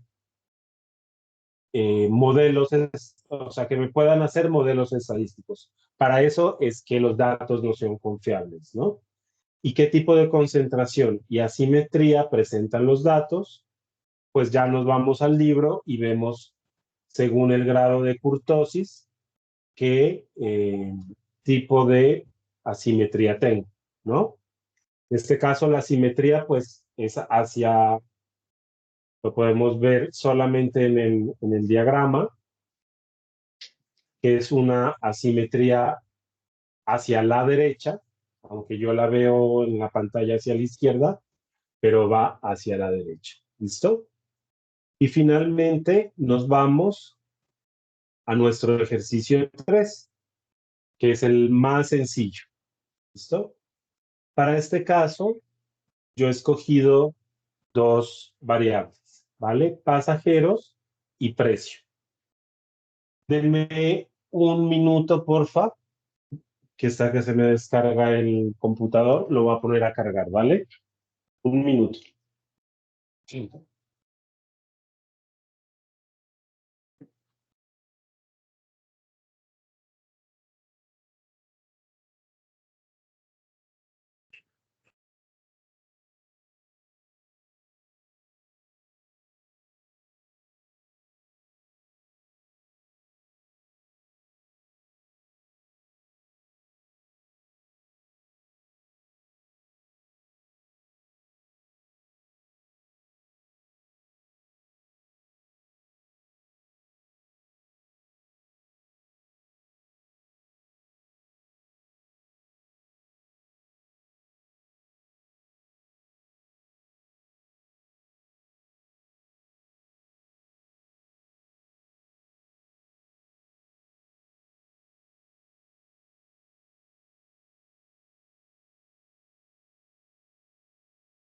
modelos, o sea, que me puedan hacer modelos estadísticos. Para eso es que los datos no son confiables, ¿no? ¿Y qué tipo de concentración y asimetría presentan los datos? Pues ya nos vamos al libro y vemos, según el grado de kurtosis, qué tipo de asimetría tengo, ¿no? En este caso, la asimetría, pues, es hacia, lo podemos ver solamente en el diagrama, que es una asimetría hacia la derecha, aunque yo la veo en la pantalla hacia la izquierda, pero va hacia la derecha. ¿Listo? Y finalmente nos vamos a nuestro ejercicio 3, que es el más sencillo. ¿Listo? Para este caso, yo he escogido dos variables, ¿vale? Pasajeros y precio. Denme un minuto, porfa, que está que se me descarga el computador, lo voy a poner a cargar, ¿vale? Un minuto. Sí.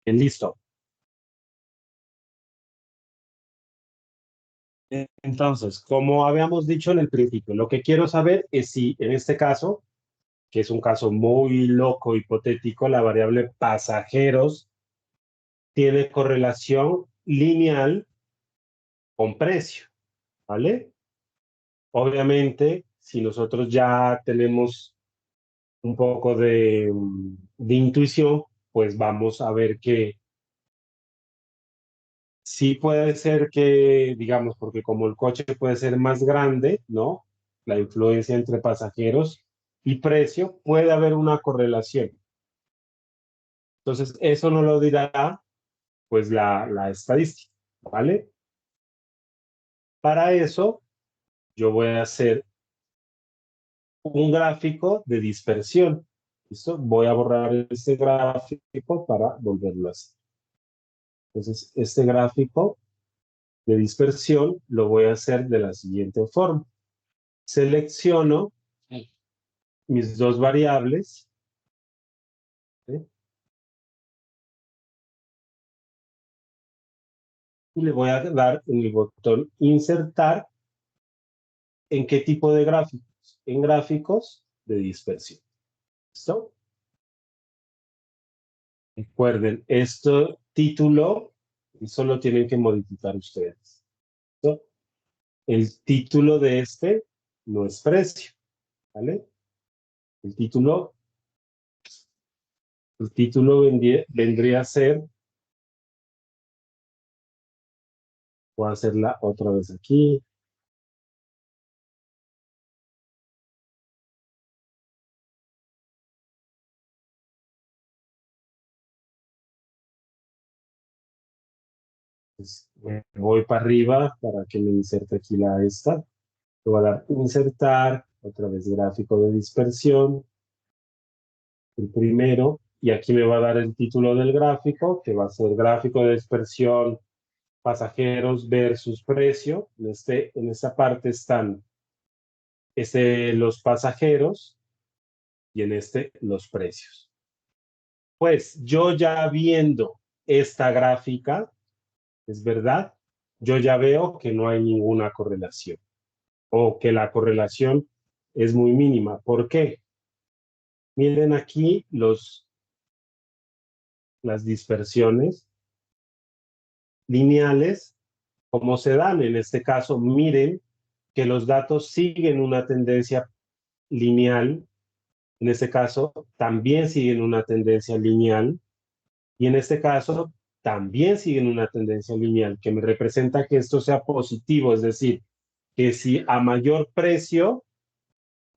Bien, listo. Entonces, como habíamos dicho en el principio, lo que quiero saber es si en este caso, que es un caso muy loco, hipotético, la variable pasajeros tiene correlación lineal con precio, ¿vale? Obviamente, si nosotros ya tenemos un poco de intuición, pues vamos a ver que sí puede ser que, digamos, porque como el coche puede ser más grande, ¿no? La influencia entre pasajeros y precio, puede haber una correlación. Entonces, eso no lo dirá, pues, la estadística, ¿vale? Para eso, yo voy a hacer un gráfico de dispersión. ¿Listo? Voy a borrar este gráfico para volverlo a hacer. Entonces, este gráfico de dispersión lo voy a hacer de la siguiente forma. Selecciono mis dos variables, ¿sí? Y le voy a dar en el botón insertar en qué tipo de gráficos, en gráficos de dispersión. ¿Listo? Recuerden, esto título solo tienen que modificar ustedes. ¿Listo? El título de este no es precio, ¿vale? El título vendría a ser, voy a hacerla otra vez aquí. Pues, voy para arriba para que me inserte aquí la esta. Le voy a dar insertar, otra vez gráfico de dispersión, el primero, y aquí me va a dar el título del gráfico, que va a ser gráfico de dispersión, pasajeros versus precio. En esta parte están los pasajeros y en este los precios. Pues yo ya viendo esta gráfica, es verdad, yo ya veo que no hay ninguna correlación o que la correlación es muy mínima. ¿Por qué? Miren aquí las dispersiones lineales, como se dan. En este caso, miren que los datos siguen una tendencia lineal. En este caso, también siguen una tendencia lineal. Y en este caso, también siguen una tendencia lineal, que me representa que esto sea positivo. Es decir, que si a mayor precio,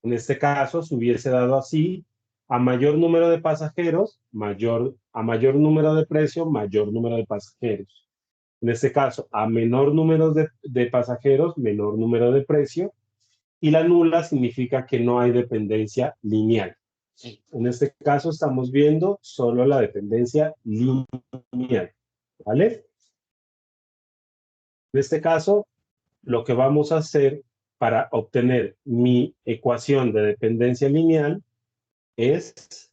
en este caso, se hubiese dado así, a mayor número de pasajeros, a mayor número de precio, mayor número de pasajeros. En este caso, a menor número de pasajeros, menor número de precio, y la nula significa que no hay dependencia lineal. En este caso estamos viendo solo la dependencia lineal, ¿vale? En este caso, lo que vamos a hacer para obtener mi ecuación de dependencia lineal es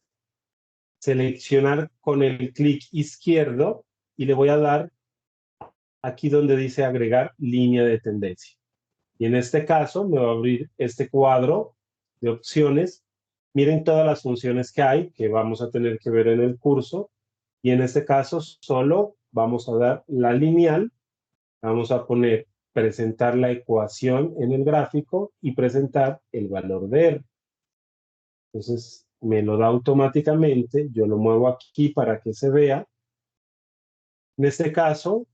seleccionar con el clic izquierdo y le voy a dar aquí donde dice agregar línea de tendencia. Y en este caso me va a abrir este cuadro de opciones Miren todas las funciones que hay, que vamos a tener que ver en el curso, y en este caso solo vamos a dar la lineal, vamos a poner presentar la ecuación en el gráfico y presentar el valor de R. Entonces me lo da automáticamente, yo lo muevo aquí para que se vea. En este caso,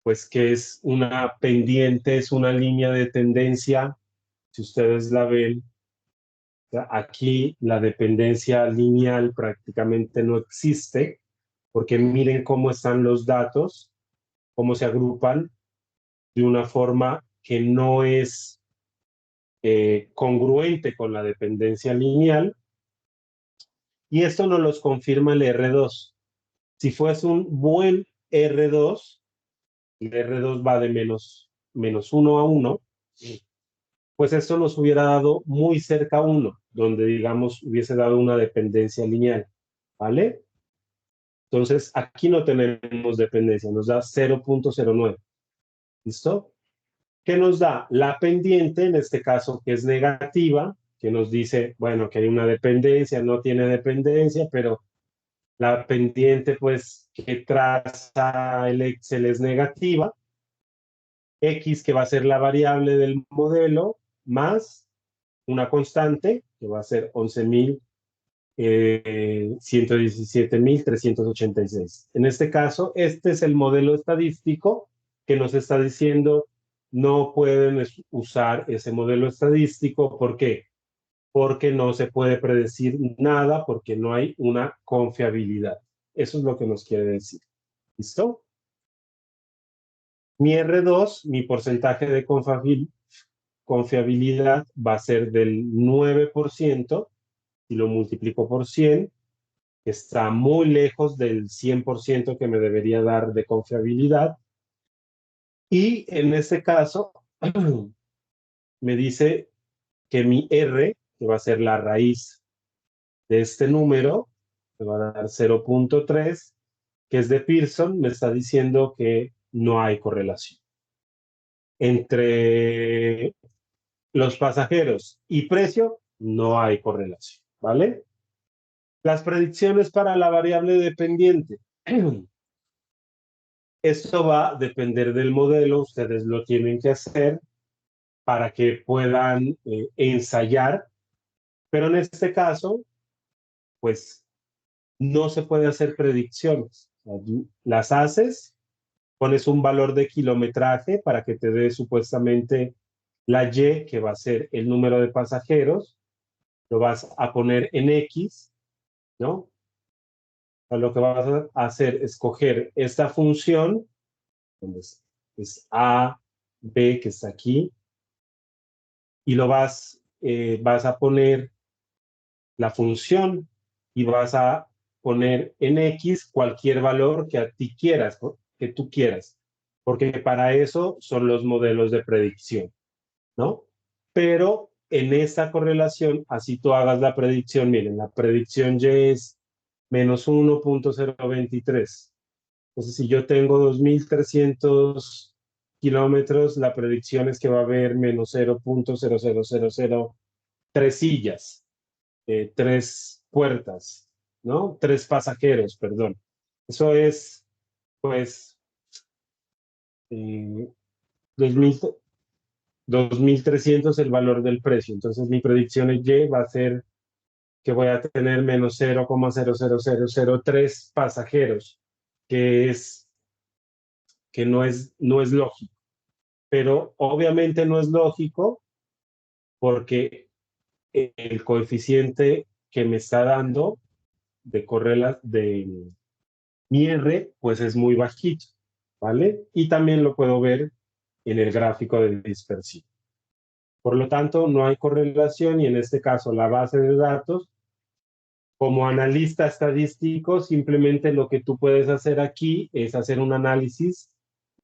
pues que es una pendiente, es una línea de tendencia, si ustedes la ven, aquí la dependencia lineal prácticamente no existe, porque miren cómo están los datos, cómo se agrupan de una forma que no es congruente con la dependencia lineal, y esto nos los confirma el R2. Si fuese un buen R2, el R2 va de menos 1 a 1, pues esto nos hubiera dado muy cerca a 1, donde digamos hubiese dado una dependencia lineal, ¿vale? Entonces aquí no tenemos dependencia, nos da 0.09, ¿listo? ¿Qué nos da? La pendiente, en este caso, que es negativa, que nos dice, bueno, que hay una dependencia, no tiene dependencia, pero la pendiente, pues, que traza el Excel es negativa. X, que va a ser la variable del modelo, más una constante, que va a ser 11.117.386. En este caso, este es el modelo estadístico que nos está diciendo no pueden usar ese modelo estadístico. ¿Por qué? Porque no se puede predecir nada, porque no hay una confiabilidad. Eso es lo que nos quiere decir. ¿Listo? Mi R2, mi porcentaje de confiabilidad va a ser del 9%, y lo multiplico por 100, que está muy lejos del 100% que me debería dar de confiabilidad. Y en este caso, me dice que mi R, que va a ser la raíz de este número, me va a dar 0.3, que es de Pearson, me está diciendo que no hay correlación entre los pasajeros y precio, no hay correlación, ¿vale? Las predicciones para la variable dependiente. Esto va a depender del modelo, ustedes lo tienen que hacer para que puedan ensayar, pero en este caso, pues no se puede hacer predicciones. Las haces, pones un valor de kilometraje para que te dé supuestamente la Y, que va a ser el número de pasajeros, lo vas a poner en X, ¿no? Lo que vas a hacer es coger esta función, donde es A, B, que está aquí, y lo vas a poner la función y vas a poner en X cualquier valor que a ti quieras, ¿no? Que tú quieras, porque para eso son los modelos de predicción, ¿no? Pero en esta correlación, así tú hagas la predicción, miren, la predicción Y es menos 1.023. Entonces, si yo tengo 2.300 kilómetros, la predicción es que va a haber menos 0.00003 sillas, 3 puertas, ¿no? 3 pasajeros, perdón. Eso es, pues, 2.000, 2.300 el valor del precio. Entonces, mi predicción es Y va a ser que voy a tener menos 0.00003 pasajeros, que es que no es lógico. Pero obviamente no es lógico porque el coeficiente que me está dando de mi R, pues es muy bajito, ¿vale? Y también lo puedo ver en el gráfico de dispersión. Por lo tanto, no hay correlación y en este caso la base de datos, como analista estadístico, simplemente lo que tú puedes hacer aquí es hacer un análisis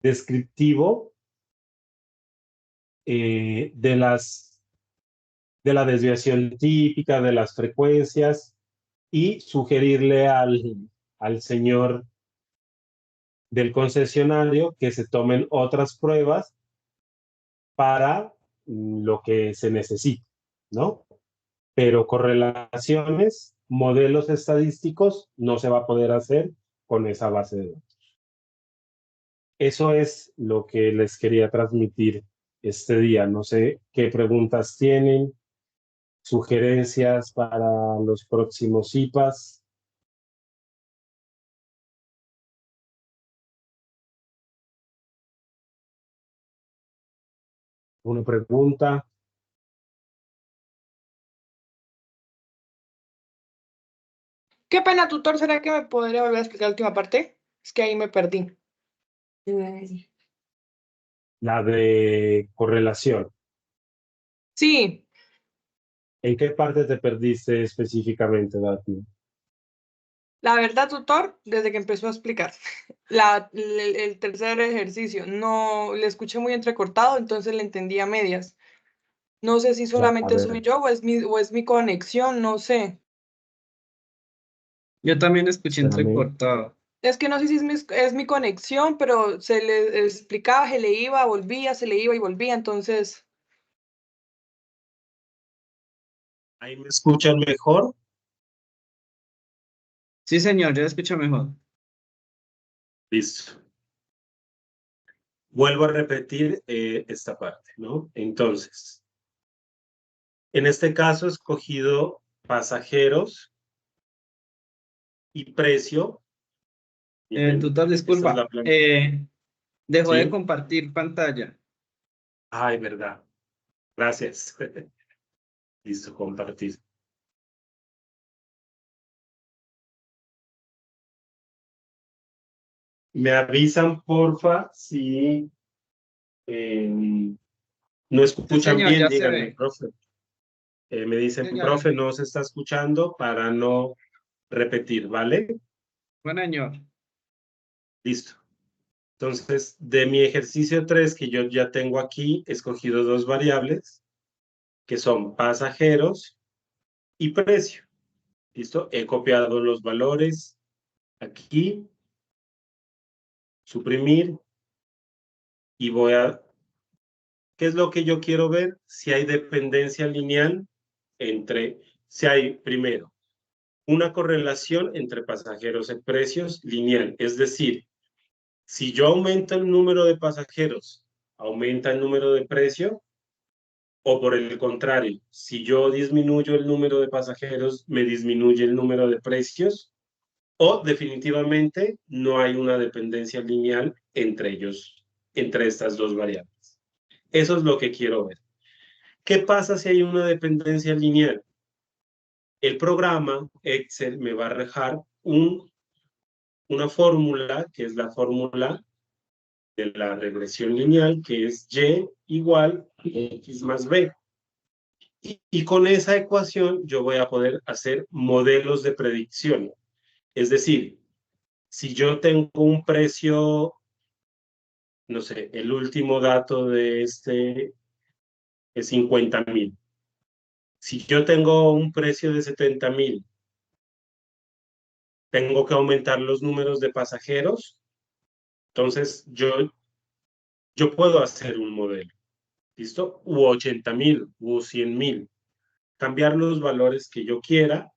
descriptivo de la desviación típica, de las frecuencias y sugerirle al señor del concesionario que se tomen otras pruebas para lo que se necesita, ¿no? pero correlaciones, modelos estadísticos, no se va a poder hacer con esa base de datos. Eso es lo que les quería transmitir este día. No sé qué preguntas tienen, sugerencias para los próximos IPAs. ¿Una pregunta? Qué pena, tutor, ¿será que me podría volver a explicar la última parte? Es que ahí me perdí. La de correlación. Sí, ¿En qué parte te perdiste específicamente, Daphne? la verdad, tutor, desde que empezó a explicar el tercer ejercicio, no le escuché muy entrecortado, entonces le entendí a medias. No sé si A solamente soy ver, yo o es mi conexión, no sé. Yo también escuché espérame. entrecortado. Es que no sé si es mi conexión, pero se le explicaba, se le iba, volvía, se le iba y volvía, entonces, ¿Ahí me escuchan mejor? Sí, señor, ya escucho mejor. Listo. Vuelvo a repetir esta parte, ¿no? Entonces, en este caso he escogido pasajeros y precio. Miren, Tutor, esta es disculpa. la plan. Dejó de ¿Sí? compartir pantalla. Ay, verdad. Gracias. Listo, compartir. Me avisan, porfa, si no Sí, escuchan señor, bien, ya se díganme, ve. profe. Me dicen, Sí, ya profe, ve. no se está escuchando para no repetir, ¿vale? Bueno, señor. Listo. Entonces, de mi ejercicio 3 que yo ya tengo aquí, he escogido dos variables, que son pasajeros y precio. ¿Listo? He copiado los valores aquí, suprimir, y voy a... ¿Qué es lo que yo quiero ver? Si hay dependencia lineal entre... Si hay, primero, una correlación entre pasajeros y precios lineal. Es decir, si yo aumento el número de pasajeros, aumenta el número de precio, o por el contrario, si yo disminuyo el número de pasajeros, me disminuye el número de precios, o definitivamente no hay una dependencia lineal entre ellos, entre estas dos variables. Eso es lo que quiero ver. ¿Qué pasa si hay una dependencia lineal? El programa Excel me va a arrojar una fórmula, que es la fórmula de la regresión lineal, que es y igual x más b. Y con esa ecuación yo voy a poder hacer modelos de predicción. Es decir, si yo tengo un precio, no sé, el último dato de este es 50,000. Si yo tengo un precio de 70,000, tengo que aumentar los números de pasajeros. Entonces yo puedo hacer un modelo, ¿listo? U 80,000, u 100,000. Cambiar los valores que yo quiera,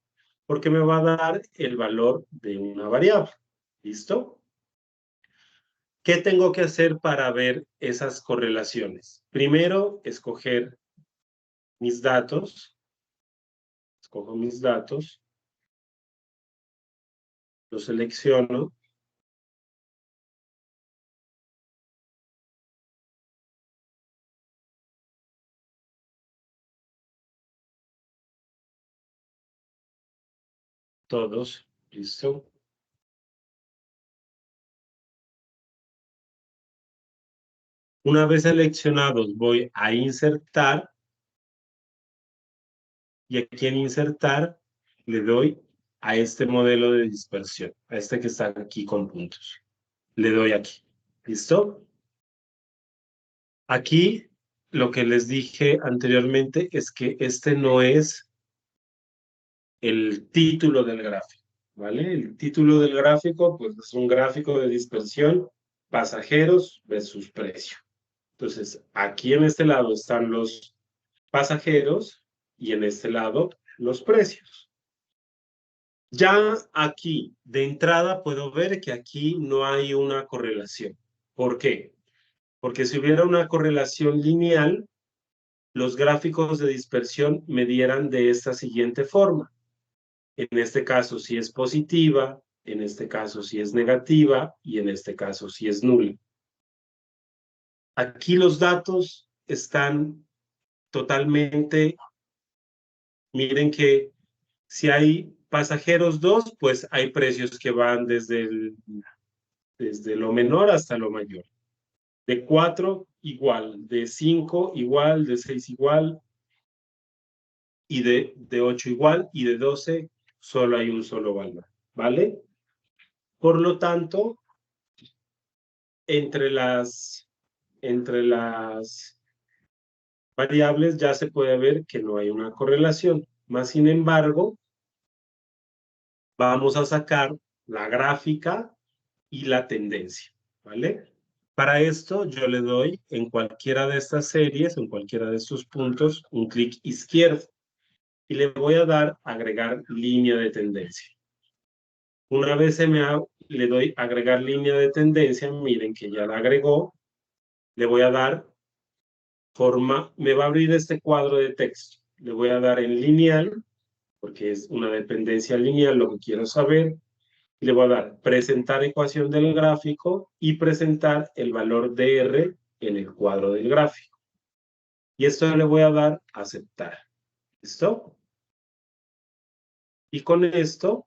porque me va a dar el valor de una variable. ¿Listo? ¿Qué tengo que hacer para ver esas correlaciones? Primero, escoger mis datos. Escojo mis datos. Los selecciono. Todos. ¿Listo? Una vez seleccionados, voy a insertar. Y aquí en insertar le doy a este modelo de dispersión, a este que está aquí con puntos. Le doy aquí. ¿Listo? Aquí lo que les dije anteriormente es que este no es el título del gráfico, ¿vale? El título del gráfico, pues es un gráfico de dispersión, pasajeros versus precio. Entonces, aquí en este lado están los pasajeros y en este lado los precios. Ya aquí, de entrada, puedo ver que aquí no hay una correlación. ¿Por qué? Porque si hubiera una correlación lineal, los gráficos de dispersión me dieran de esta siguiente forma. En este caso, si es positiva, en este caso, si es negativa, y en este caso, si es nula. Aquí los datos están totalmente, miren que si hay pasajeros 2, pues hay precios que van desde lo menor hasta lo mayor. De 4 igual, de 5 igual, de 6 igual, y de 8 igual, y de 12 solo hay un solo valor, ¿vale? Por lo tanto, entre las variables ya se puede ver que no hay una correlación. Más sin embargo, vamos a sacar la gráfica y la tendencia, ¿vale? Para esto yo le doy en cualquiera de estas series, en cualquiera de estos puntos, un clic izquierdo y le voy a dar agregar línea de tendencia. Una vez le doy agregar línea de tendencia, miren que ya la agregó, le voy a dar forma, me va a abrir este cuadro de texto. Le voy a dar en lineal, porque es una dependencia lineal lo que quiero saber. Y le voy a dar presentar ecuación del gráfico y presentar el valor de R en el cuadro del gráfico. Y esto le voy a dar aceptar. ¿Listo? Y con esto,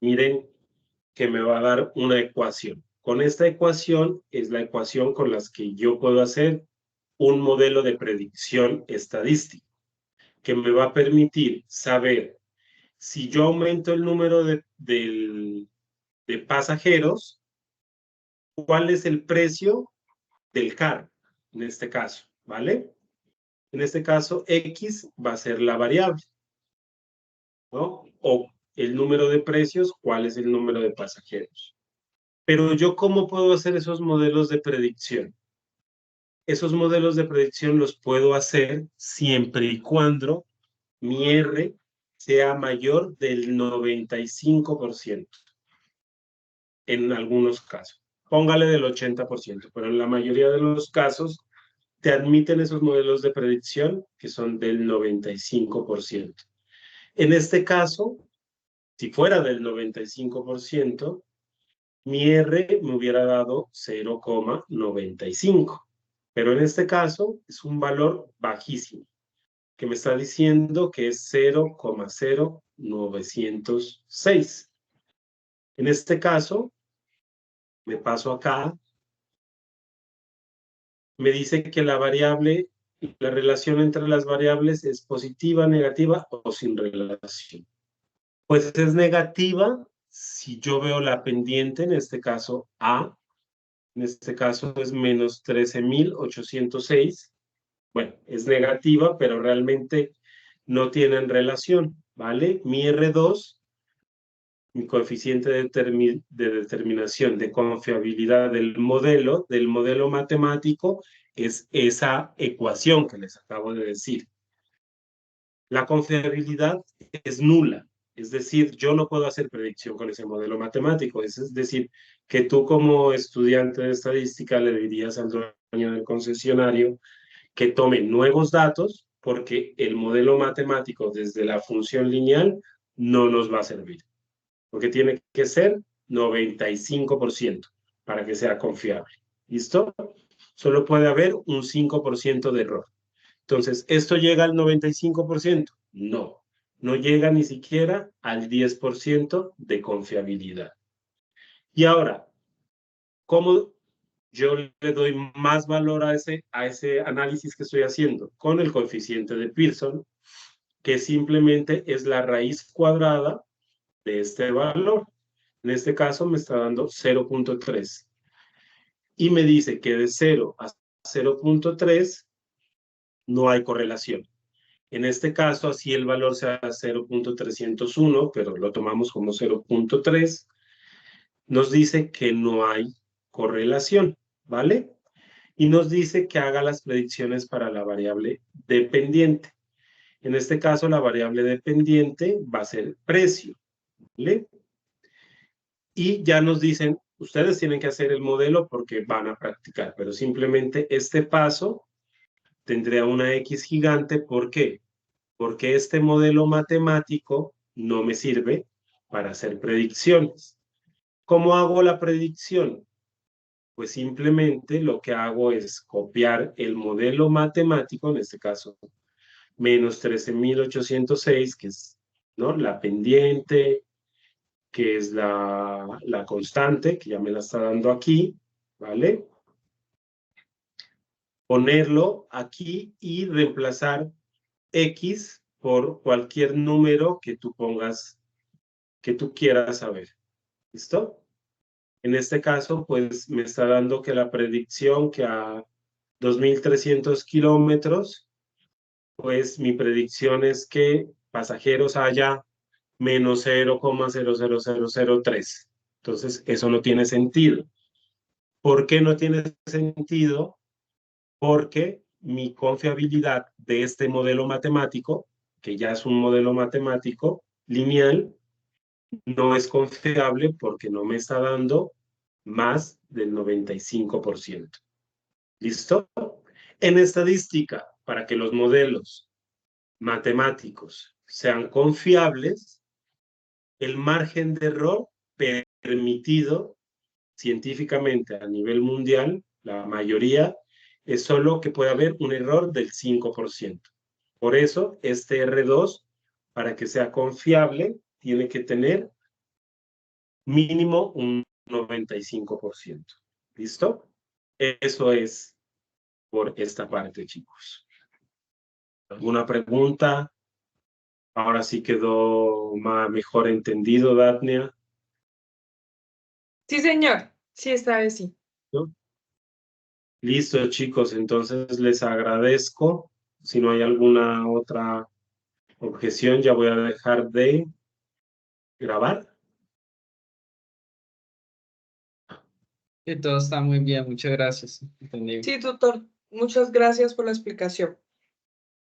miren que me va a dar una ecuación. Con esta ecuación es la ecuación con la que yo puedo hacer un modelo de predicción estadística que me va a permitir saber si yo aumento el número de pasajeros, cuál es el precio del carro, en este caso, ¿vale? En este caso, X va a ser la variable, ¿no? O el número de precios, cuál es el número de pasajeros. Pero yo, ¿cómo puedo hacer esos modelos de predicción? Esos modelos de predicción los puedo hacer siempre y cuando mi R sea mayor del 95%. En algunos casos. Póngale del 80%, pero en la mayoría de los casos te admiten esos modelos de predicción que son del 95%. En este caso, si fuera del 95%, mi R me hubiera dado 0,95. Pero en este caso es un valor bajísimo, que me está diciendo que es 0,0906. En este caso, me paso acá, me dice que la relación entre las variables es positiva, negativa o sin relación. Pues es negativa si yo veo la pendiente, en este caso A, en este caso es menos 13.806. Bueno, es negativa, pero realmente no tienen relación, ¿vale? Mi R2, mi coeficiente de determinación de confiabilidad del modelo matemático, es esa ecuación que les acabo de decir. La confiabilidad es nula, es decir, yo no puedo hacer predicción con ese modelo matemático, es decir, que tú como estudiante de estadística le dirías al dueño del concesionario que tome nuevos datos porque el modelo matemático desde la función lineal no nos va a servir, porque tiene que ser 95% para que sea confiable. ¿Listo? Solo puede haber un 5% de error. Entonces, ¿esto llega al 95%? No, no llega ni siquiera al 10% de confiabilidad. Y ahora, ¿cómo yo le doy más valor a ese análisis que estoy haciendo? Con el coeficiente de Pearson, que simplemente es la raíz cuadrada de este valor. En este caso me está dando 0.3. Y me dice que de 0 a 0.3 no hay correlación. En este caso, así el valor sea 0.301, pero lo tomamos como 0.3, nos dice que no hay correlación, ¿vale? Y nos dice que haga las predicciones para la variable dependiente. En este caso, la variable dependiente va a ser precio, ¿vale? Y ya nos dicen, ustedes tienen que hacer el modelo porque van a practicar, pero simplemente este paso tendría una X gigante. ¿Por qué? Porque este modelo matemático no me sirve para hacer predicciones. ¿Cómo hago la predicción? Pues simplemente lo que hago es copiar el modelo matemático, en este caso, menos 13.806, que es, ¿no?, la pendiente, que es la constante, que ya me la está dando aquí, ¿vale? Ponerlo aquí y reemplazar X por cualquier número que tú pongas, que tú quieras saber. ¿Listo? En este caso, pues me está dando que la predicción que a 2.300 kilómetros, pues mi predicción es que pasajeros haya menos 0,00003. Entonces, eso no tiene sentido. ¿Por qué no tiene sentido? Porque mi confiabilidad de este modelo matemático, que ya es un modelo matemático lineal, no es confiable porque no me está dando más del 95%. ¿Listo? En estadística, para que los modelos matemáticos sean confiables, el margen de error permitido científicamente a nivel mundial, la mayoría, es solo que puede haber un error del 5%. Por eso, este R2, para que sea confiable, tiene que tener mínimo un 95%. ¿Listo? Eso es por esta parte, chicos. ¿Alguna pregunta? Ahora sí quedó mejor entendido, Daphnia. Sí, señor. Sí, esta vez sí. ¿No? Listo, chicos, entonces les agradezco. Si no hay alguna otra objeción, ya voy a dejar de grabar. Y todo está muy bien, muchas gracias. Entendido. Sí, tutor. Muchas gracias por la explicación.